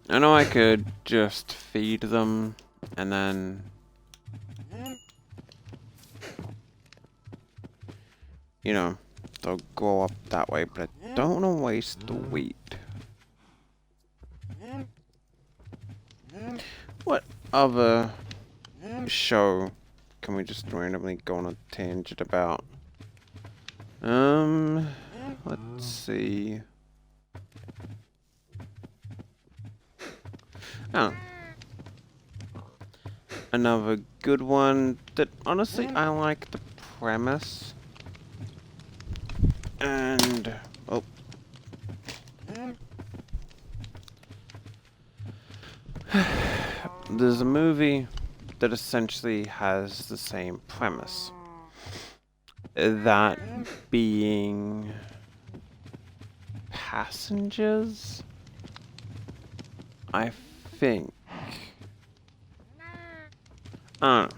A: I know I could just feed them and then they'll grow up that way, but I don't want to waste the wheat. What other show can we just randomly go on a tangent about? Let's see. Oh. Another good one that honestly I like the premise. And there's a movie that essentially has the same premise. That being Passengers, I think. I don't know.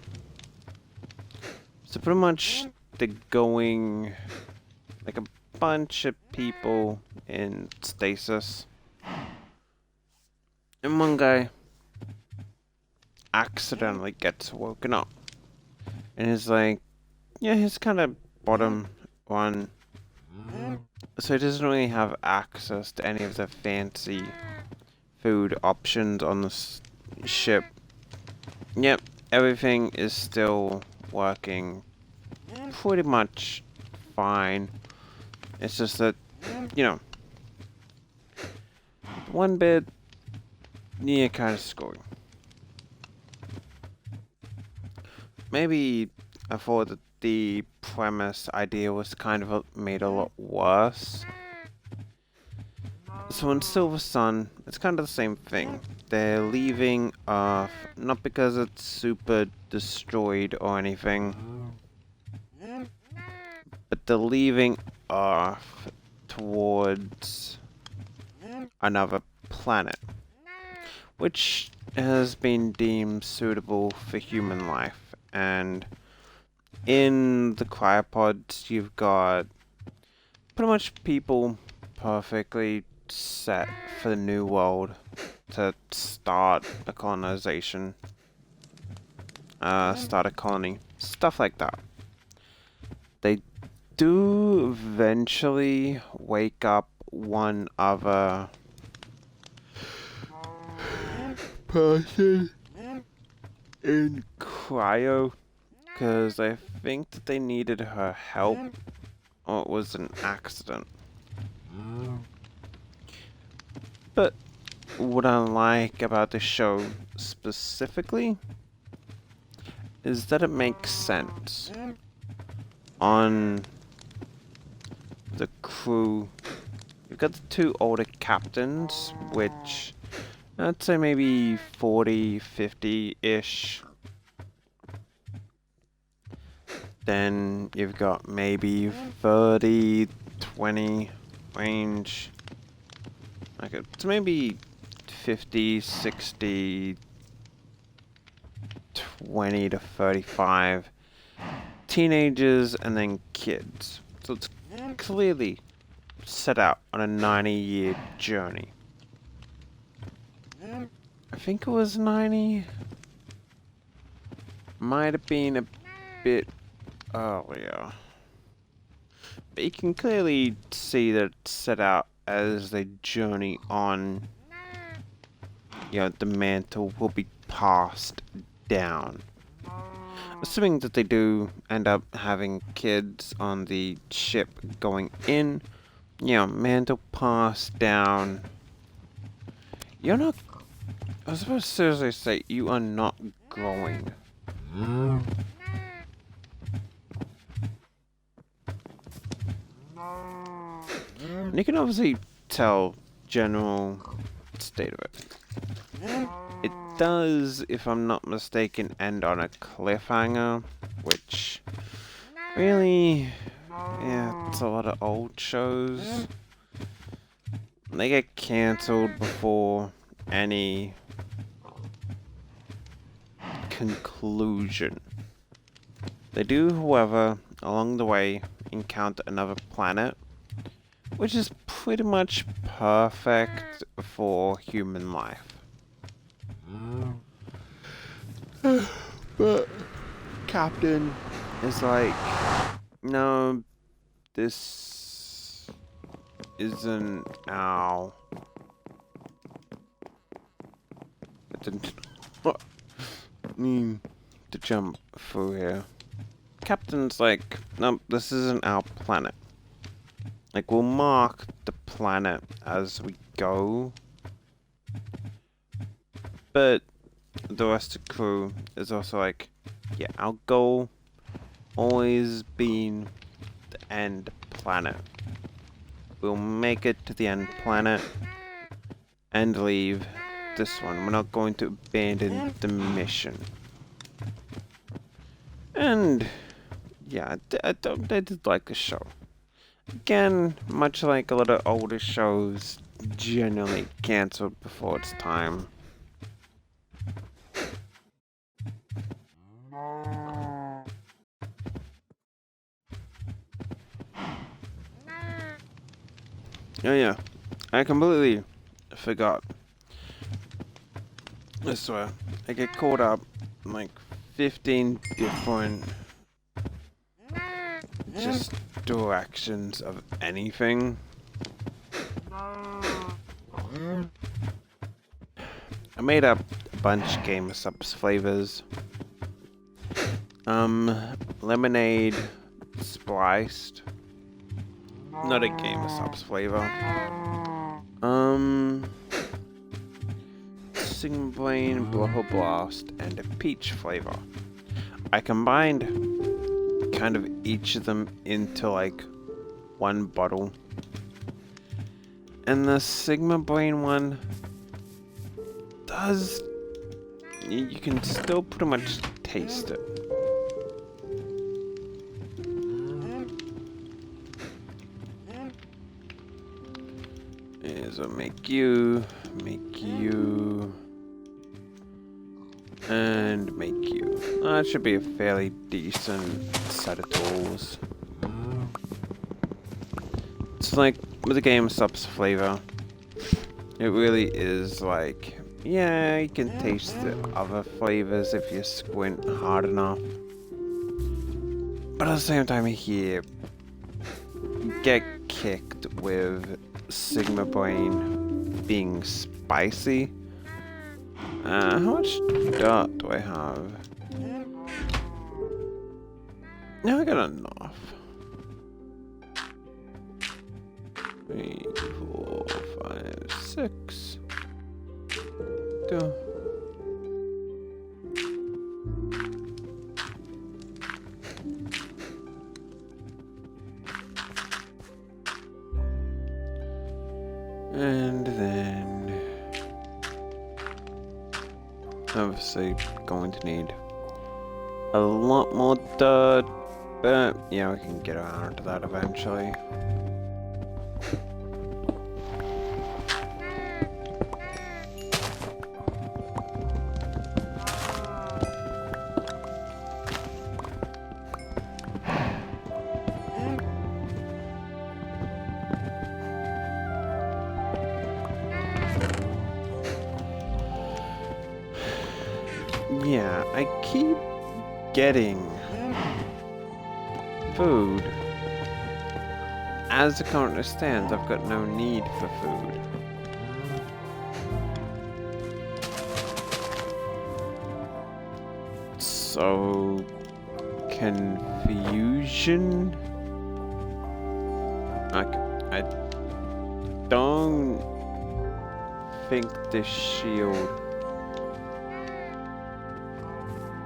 A: So pretty much they're going like a bunch of people in stasis. And one guy accidentally gets woken up. And he's like, yeah, he's kind of bottom one. So he doesn't really have access to any of the fancy food options on the ship. Yep, everything is still working pretty much fine. It's just that, one bit, yeah, kind of scary. Maybe I thought that the premise idea was kind of made a lot worse. So in Silver Sun, it's kind of the same thing. They're leaving Earth, not because it's super destroyed or anything, but they're leaving Earth towards another planet, which has been deemed suitable for human life. And in the cryopods, you've got pretty much people perfectly set for the new world to start a colonization, start a colony, stuff like that. They do eventually wake up one other person in cryo, because I think that they needed her help, or it was an accident. But what I like about this show specifically is that it makes sense. On the crew, you've got the two older captains, which I'd say maybe 40, 50-ish. Then you've got maybe 30, 20 range. Okay, so maybe 50, 60, 20 to 35 teenagers and then kids. So it's clearly set out on a 90-year journey. I think it was 90. Might have been a bit earlier. But you can clearly see that it's set out as they journey on. You know, the mantle will be passed down. Assuming that they do end up having kids on the ship going in, you know, mantle passed down. You're not... I was supposed to seriously say, you are not growing. And you can obviously tell general state of it. It does, if I'm not mistaken, end on a cliffhanger, which really, yeah, it's a lot of old shows. They get cancelled before any conclusion. They do, however, along the way, encounter another planet, which is pretty much perfect for human life. But Captain is like, no, this isn't our... I didn't mean to jump through here. Captain's like, no, this isn't our planet. Like, we'll mark the planet as we go, but the rest of the crew is also like, yeah, our goal always been the end planet. We'll make it to the end planet and leave this one. We're not going to abandon the mission. And yeah, I did like the show. Again, much like a lot of older shows, generally cancelled before its time. Oh yeah, I completely forgot. I swear, I get caught up in like 15 different just directions of anything. I made up a bunch of Game of Subs flavors. Lemonade spliced. Not a Game of Subs flavor. Sigma Brain, Bloho Blast, and a peach flavor. I combined kind of each of them into like one bottle. And the Sigma Brain one does... You can still pretty much taste it. So make you, and make you. That should be a fairly decent set of tools. It's like with the Game Subs flavor, it really is like, yeah, you can taste the other flavors if you squint hard enough. But at the same time here, you get kicked with Sigma Brain being spicy. How much dirt do I have? Yeah, I got enough. 3, 4, 5, 6. Go. And then obviously going to need a lot more dirt, but yeah, we can get around to that eventually. Yeah, I keep getting food. As it currently stands, I've got no need for food. So, confusion? I don't think this shield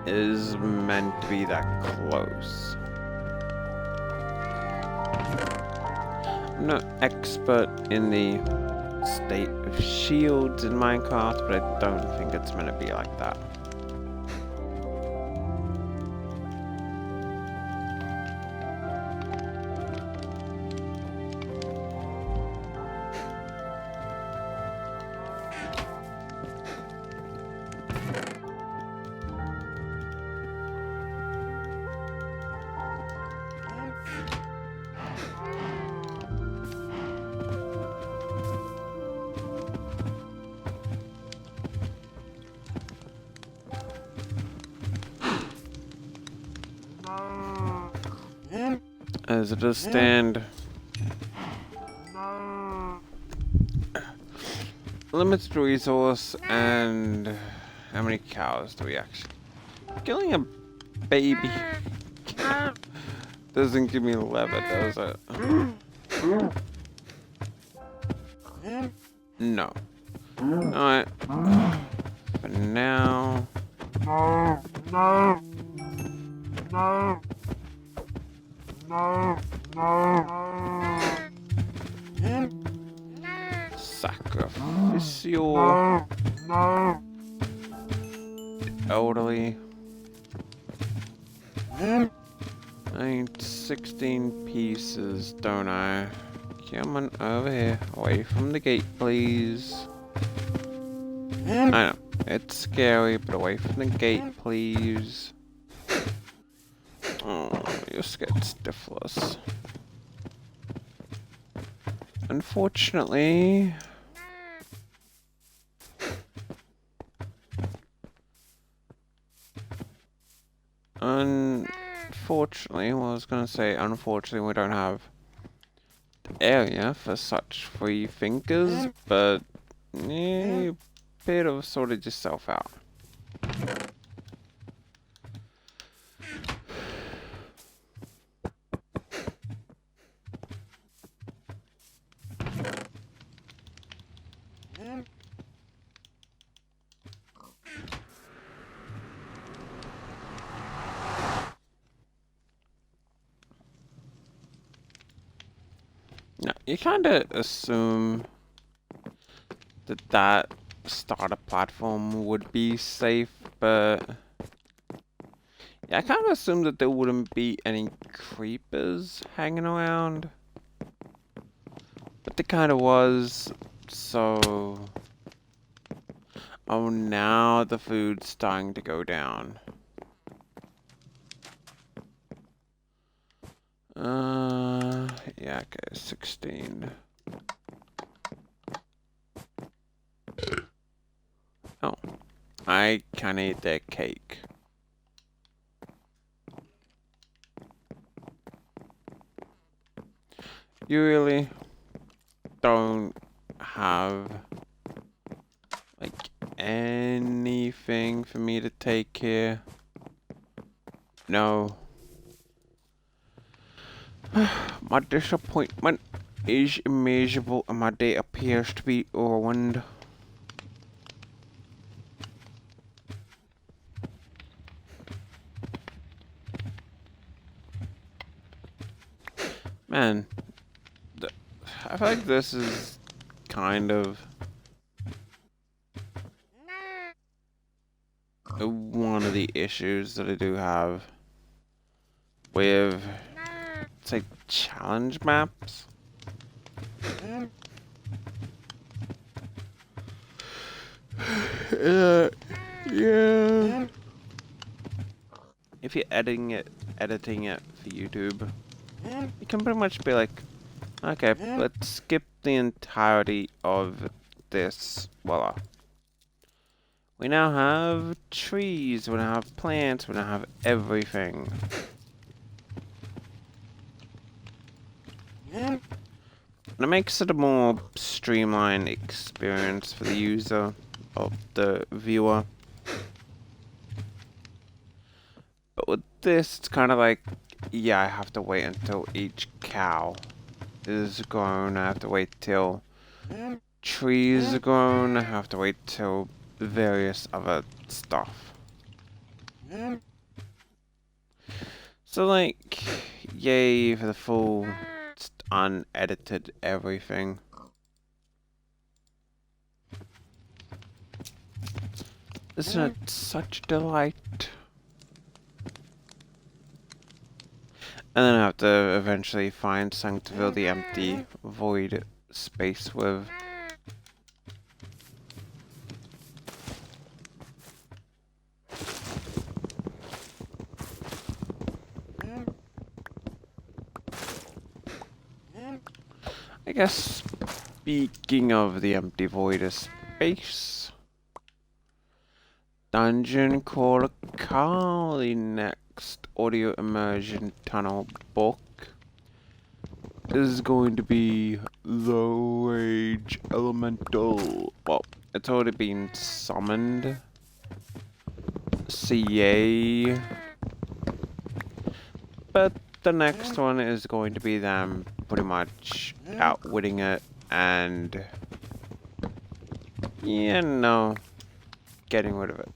A: is meant to be that close. I'm not expert in the state of shields in Minecraft, but I don't think it's meant to be like that. As it does stand, limited resource, and how many cows do we actually? Killing a baby doesn't give me leather, does it? No. Alright. For now. Sacrificial. Elderly. I need 16 pieces, don't I? Come on over here. Away from the gate, please. I know. It's scary, but away from the gate, please. Oh, you're scared stiffless. Unfortunately... Unfortunately, well, I was going to say, unfortunately, we don't have the area for such free thinkers, but you better have sorted yourself out. Now, you kind of assume that that starter platform would be safe, but yeah, I kind of assumed that there wouldn't be any creepers hanging around, but there kind of was. So, oh, now the food's starting to go down. Yeah, okay, 16. Oh, I can't eat that cake. You really don't have, like, anything for me to take here? No. My disappointment is immeasurable and my day appears to be ruined. Man, I feel like this is kind of one of the issues that I do have with, say, challenge maps. Yeah. If you're editing it for YouTube, you can pretty much be like, okay, let's skip the entirety of this. Voila. We now have trees, we now have plants, we now have everything. And it makes it a more streamlined experience for the user, of the viewer. But with this, it's kind of like, yeah, I have to wait until each cow is grown, I have to wait till trees are grown, I have to wait till various other stuff. So like, yay for the full, unedited everything. Isn't it such a delight? And then I have to eventually find something to fill the empty void space with. I guess, speaking of the empty void of space, Dungeon Crawler Carly next audio immersion tunnel book is going to be The Rage Elemental. Well, it's already been summoned. CA. But the next one is going to be them pretty much outwitting it and, you know, getting rid of it.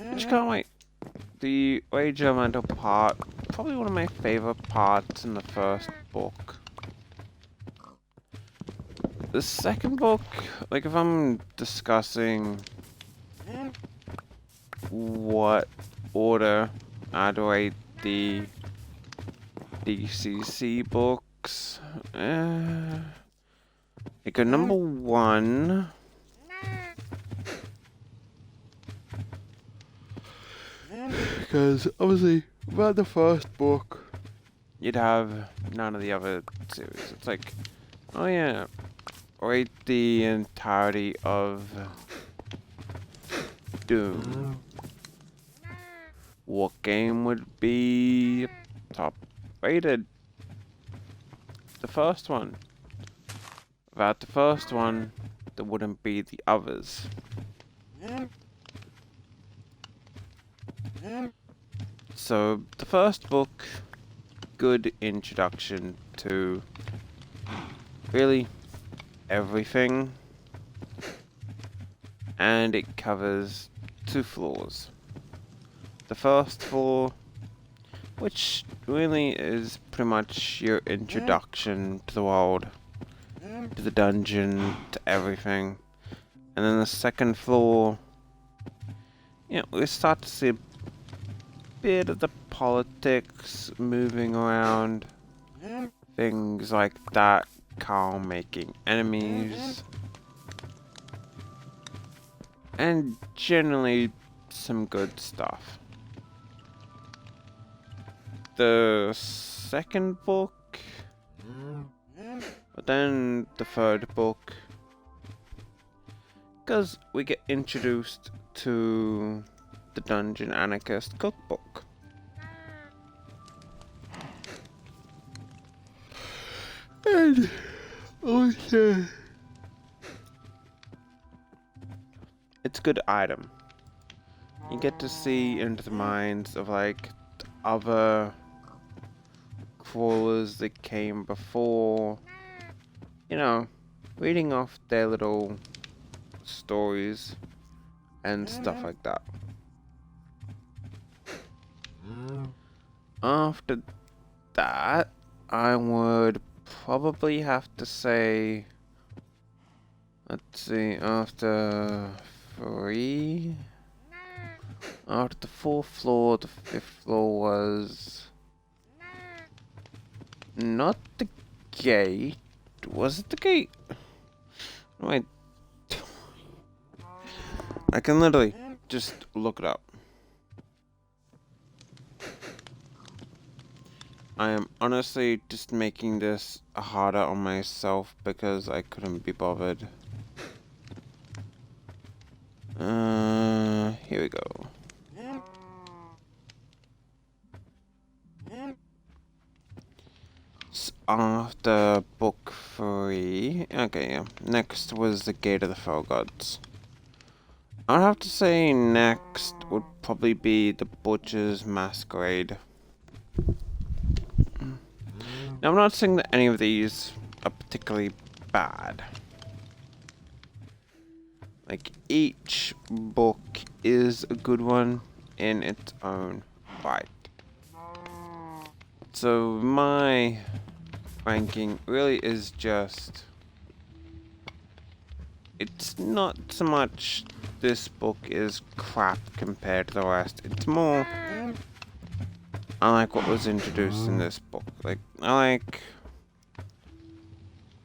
A: I just can't wait. The Rage Elemental part, probably one of my favorite parts in the first book. The second book, like if I'm discussing what order I'd rate the DCC books, like number 1. Because obviously, without the first book, you'd have none of the other series. It's like, oh yeah, rate the entirety of Doom. What game would be top rated? The first one. Without the first one, there wouldn't be the others. So, the first book, good introduction to really everything, and it covers 2 floors. The first floor which really is pretty much your introduction to the world, to the dungeon, to everything. And then the second floor, we start to see a bit of the politics moving around, things like that, Carl making enemies, and generally some good stuff. The second book, but then the third book, because we get introduced to the Dungeon Anarchist cookbook. And also, it's a good item. You get to see into the minds of like the other crawlers that came before, reading off their little stories and stuff like that. After that, I would probably have to say, let's see, after the fourth floor, the fifth floor was not the gate. Was it the gate? Wait. I can literally just look it up. I am honestly just making this harder on myself because I couldn't be bothered. Here we go. So after book 3, okay, yeah. Next was the Gate of the Fell Gods. I'd have to say next would probably be the Butcher's Masquerade. Now, I'm not saying that any of these are particularly bad. Like, each book is a good one in its own right. So, my ranking really is just... It's not so much this book is crap compared to the rest. It's more... I like what was introduced in this book. Like, I like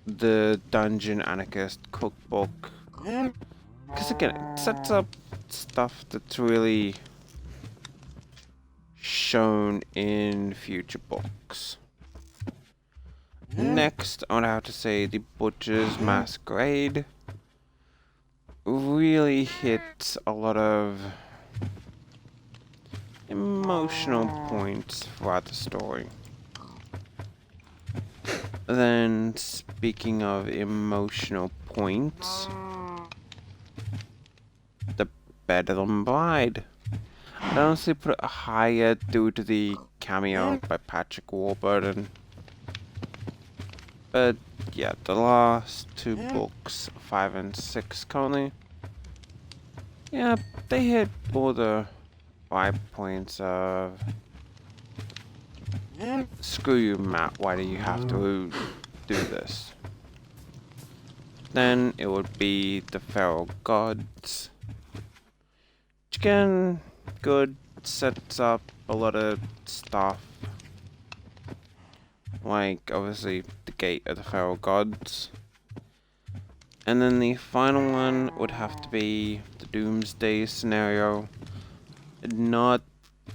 A: the Dungeon Anarchist cookbook. Because again, it sets up stuff that's really shown in future books. Next, I would have to say the Butcher's Masquerade really hits a lot of emotional points throughout the story. Then, speaking of emotional points, the Bedlam Bride. I'd honestly put it higher due to the cameo by Patrick Warburton. But yeah, the last two books, 5 and 6 currently, yeah, they hit all the 5 points of screw you, Matt, why do you have to do this? Then it would be the Feral Gods, which again, good, sets up a lot of stuff. Like, obviously, the Gate of the Feral Gods. And then the final one would have to be the Doomsday scenario. Not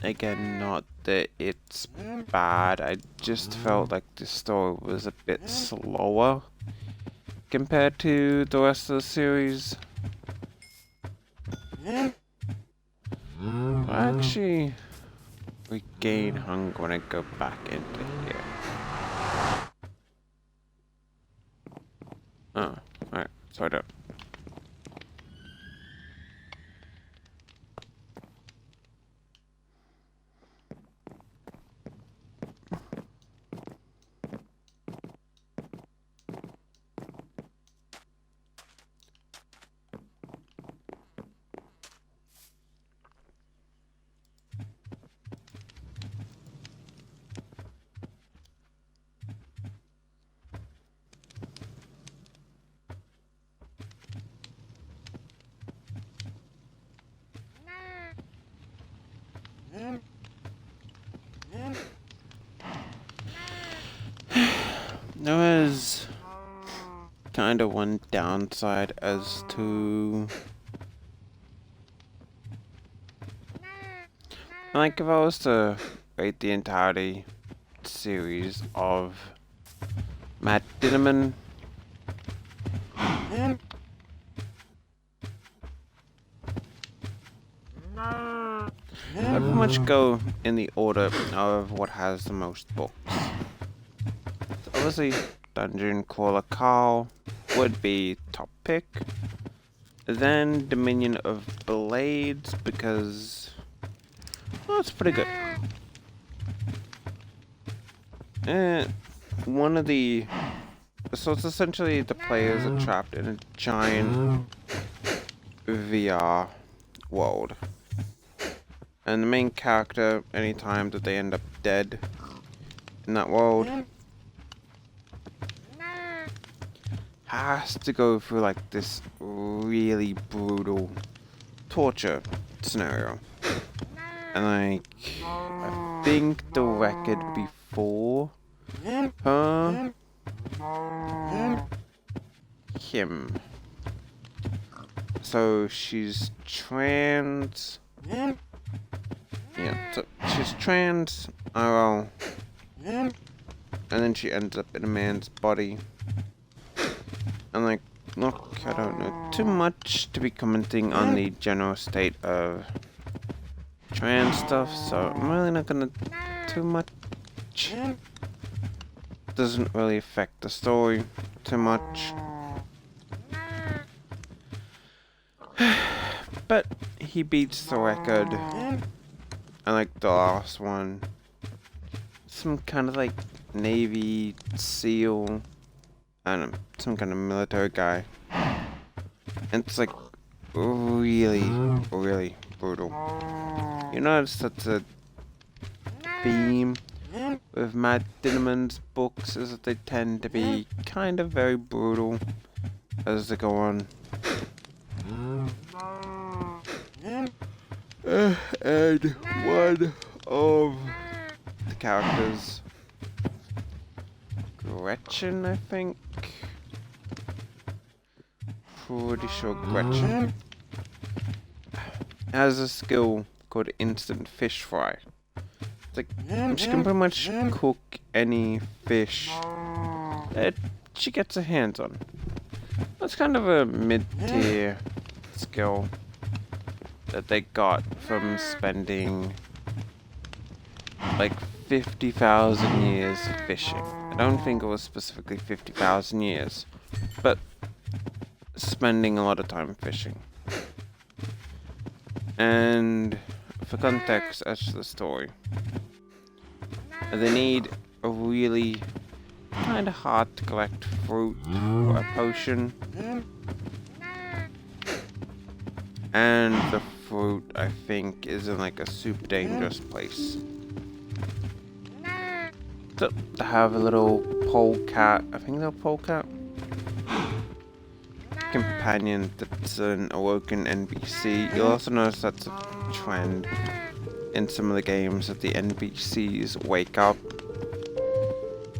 A: that it's bad, I just felt like the story was a bit slower compared to the rest of the series. I actually regain hunger when I go back into here. Oh, alright, so I don't. There is kind of one downside as to, like, if I was to rate the entirety series of Matt Dinneman, I'd pretty much go in the order of what has the most books. So obviously, Dungeon Crawler Carl would be top pick. Then Dominion of Blades, because, well, it's pretty good. And one of the, so it's essentially the players are trapped in a giant VR world. And the main character, anytime that they end up dead in that world, has to go through like this really brutal torture scenario. And like, I think the record before her, him. So she's trans. Yeah, so she's trans, IRL, and then she ends up in a man's body. And like, look, I don't know too much to be commenting on the general state of trans stuff, so I'm really not gonna too much. Doesn't really affect the story too much. But he beats the record. And like the last one, some kind of like Navy SEAL, I don't know, some kind of military guy. And it's like really, really brutal. You notice that's a theme with Matt Dinneman's books, is that they tend to be kind of very brutal as they go on. And one of the characters, Gretchen, I think. Pretty sure Gretchen has a skill called instant fish fry. It's like she can pretty much cook any fish that she gets her hands on. That's kind of a mid-tier skill that they got from spending like 50,000 years fishing. I don't think it was specifically 50,000 years, but spending a lot of time fishing. And for context as to the story, they need a really kind of hard to collect fruit or a potion. And the fruit, I think, is in like a super dangerous place. So, they have a little polecat, I think they're a polecat companion that's an awoken NPC. You'll also notice that's a trend in some of the games that the NPCs wake up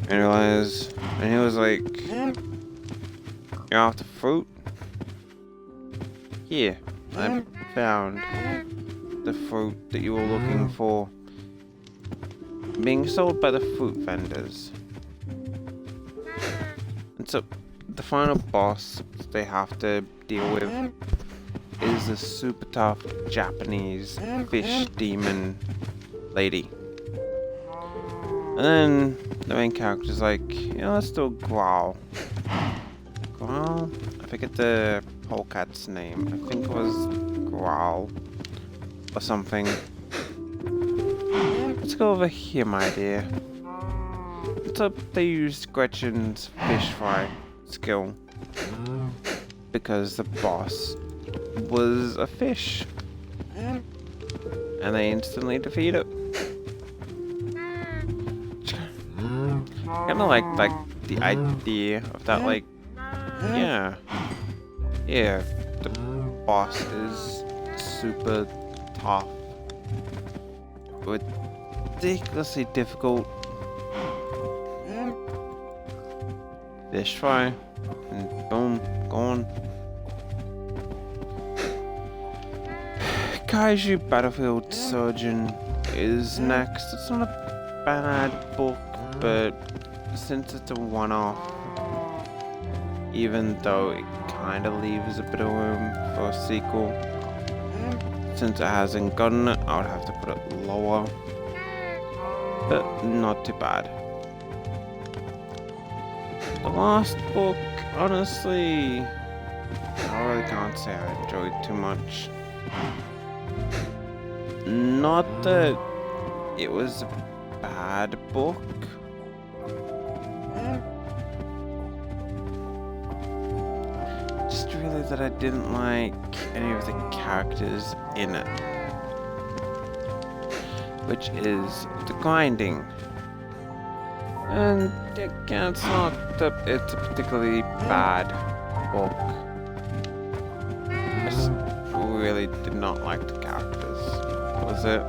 A: and realize, and he was like, "You're after fruit? Here, I found the fruit that you were looking for, being sold by the fruit vendors." And so, the final boss they have to deal with is a super tough Japanese fish demon lady. And then the main character's like, let's do a growl. Growl? I forget the polecat's name. I think it was Growl or something. Let's go over here, my dear. So they used Gretchen's fish fry skill because the boss was a fish, and they instantly defeat it. Kinda like the idea of that, like, yeah, the boss is super tough, ridiculously difficult, this try, and boom, gone. Kaiju Battlefield Surgeon is next. It's not a bad book, but since it's a one-off, even though it kind of leaves a bit of room for a sequel, since it hasn't gotten it, I would have to put it lower, but not too bad. The last book, honestly, I really can't say I enjoyed too much. Not that it was a bad book. Just really that I didn't like any of the characters in it. Which is the grinding. And again, it's not that it's a particularly bad book. I just really did not like the characters. That was it.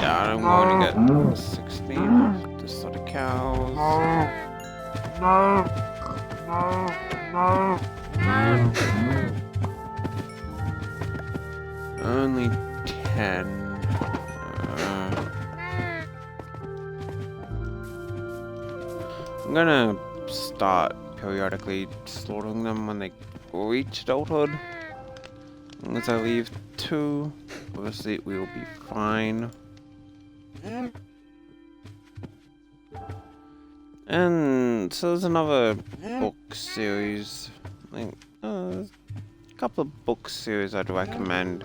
A: Yeah, I'm going to get 16 just sort of cows. Only 10. I'm gonna start periodically slaughtering them when they reach adulthood. As long as I leave 2, obviously we will be fine. And so there's another book series, like a couple of book series I'd recommend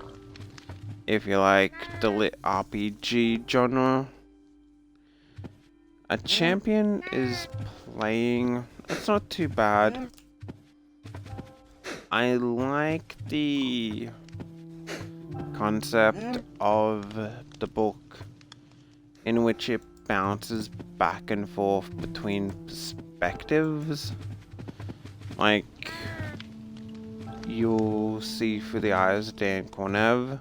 A: if you like the lit RPG genre. A Champion is playing. It's not too bad. I like the concept of the book in which it bounces back and forth between perspectives. Like, you'll see through the eyes of Dan Kornev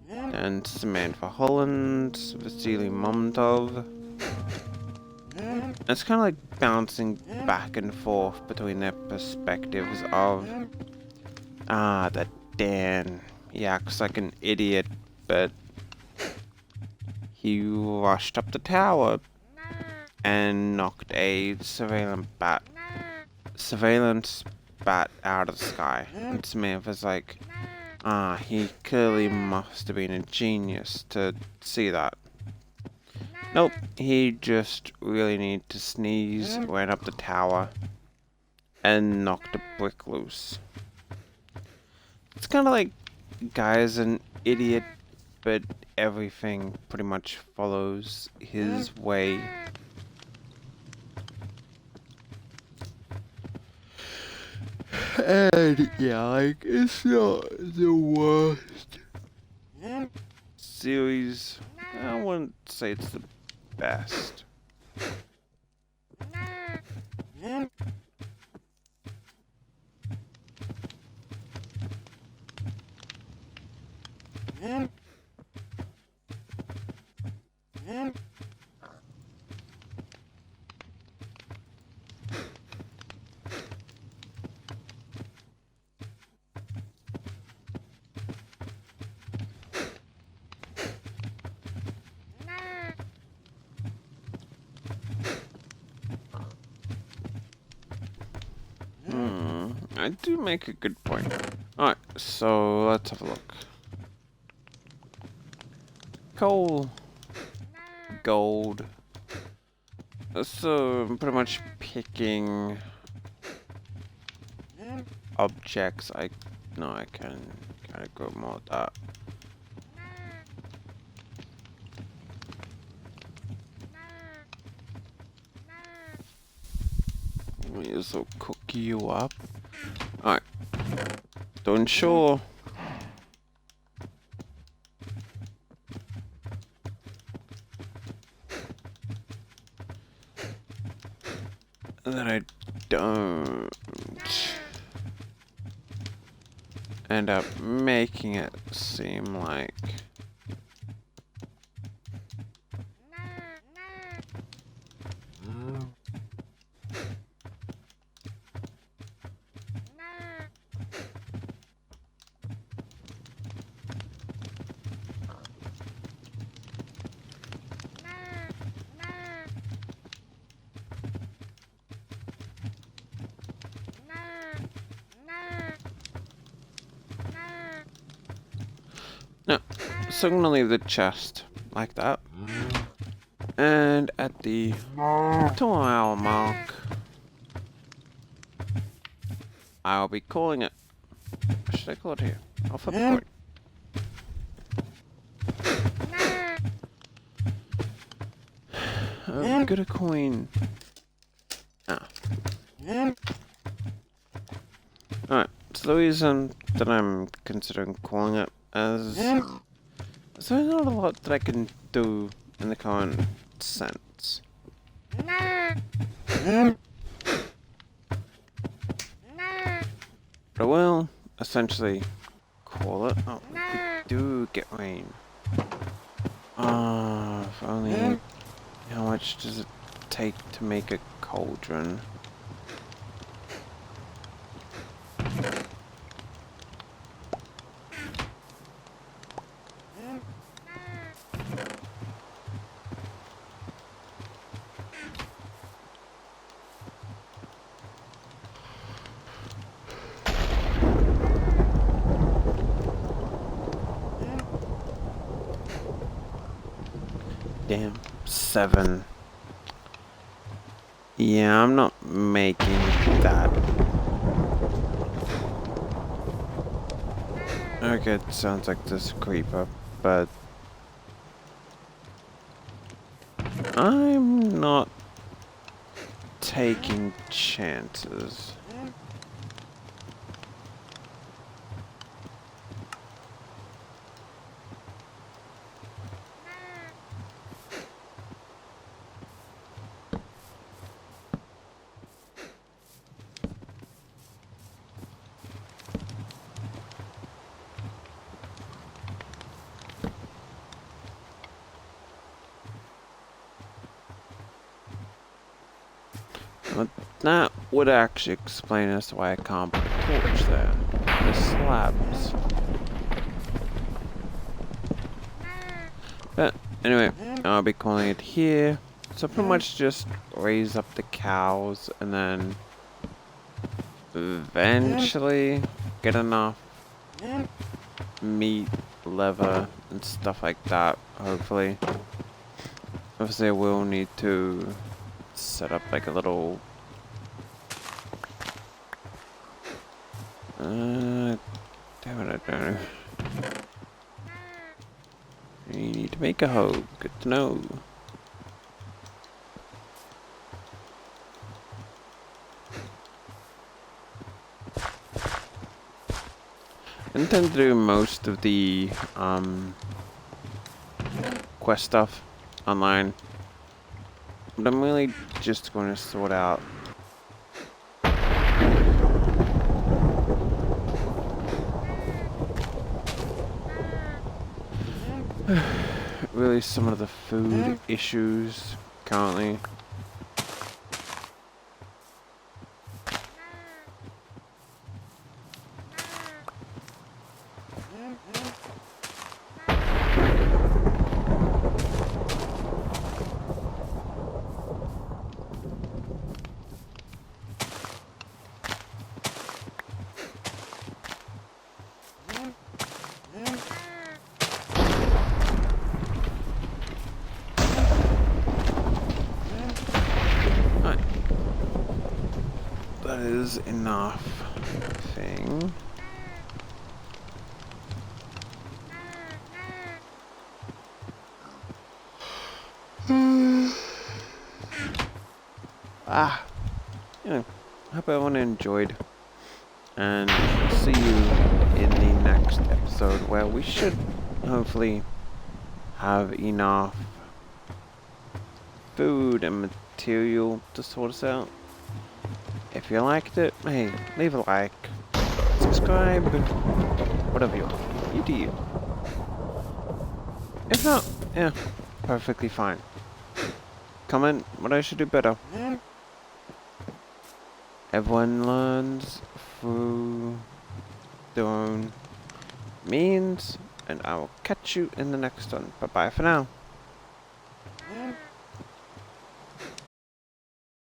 A: and Samantha Holland, Vasily Momtov. It's kind of like bouncing back and forth between their perspectives of, that Dan, he acts like an idiot, but he rushed up the tower and knocked a surveillance bat out of the sky. And Samantha's like, he clearly must have been a genius to see that. Nope, he just really needed to sneeze, went up the tower, and knocked a brick loose. It's kind of like, guy's an idiot, but everything pretty much follows his way. And yeah, like, it's not the worst series. I wouldn't say it's the best. I do make a good point. Alright, so let's have a look. Coal. Gold. So I'm pretty much picking objects. I can kind of go more with that. This will cook you up. Alright. Don't show. That I don't end up making it seem like So I'm gonna leave the chest like that. And at the 2-hour mark, I'll be calling it. What should I call it here? I'll flip a coin. I've got a coin. Ah. Alright, so the reason that I'm considering calling it as there's not a lot that I can do in the current sense. But I will essentially call it. Oh, we do get rain. If only. How much does it take to make a cauldron? Damn, 7. Yeah, I'm not making that. Okay, it sounds like this creeper, but I'm not taking chances. But that would actually explain as to why I can't put a torch there. The slabs. But anyway, I'll be calling it here. So pretty much just raise up the cows and then eventually get enough meat, leather, and stuff like that, hopefully. Obviously I will need to set up like a little damn it, I don't know. You need to make a hoe. Good to know. I intend to do most of the quest stuff online, but I'm really just going to sort out really some of the food issues currently. That is enough thing. Yeah, hope everyone enjoyed, and see you in the next episode where we should hopefully have enough food and material to sort us out. If you liked it, hey, leave a like, subscribe, whatever you want. You do you. If not, yeah, perfectly fine. Comment what I should do better. Everyone learns through their own means, and I will catch you in the next one. Bye bye for now.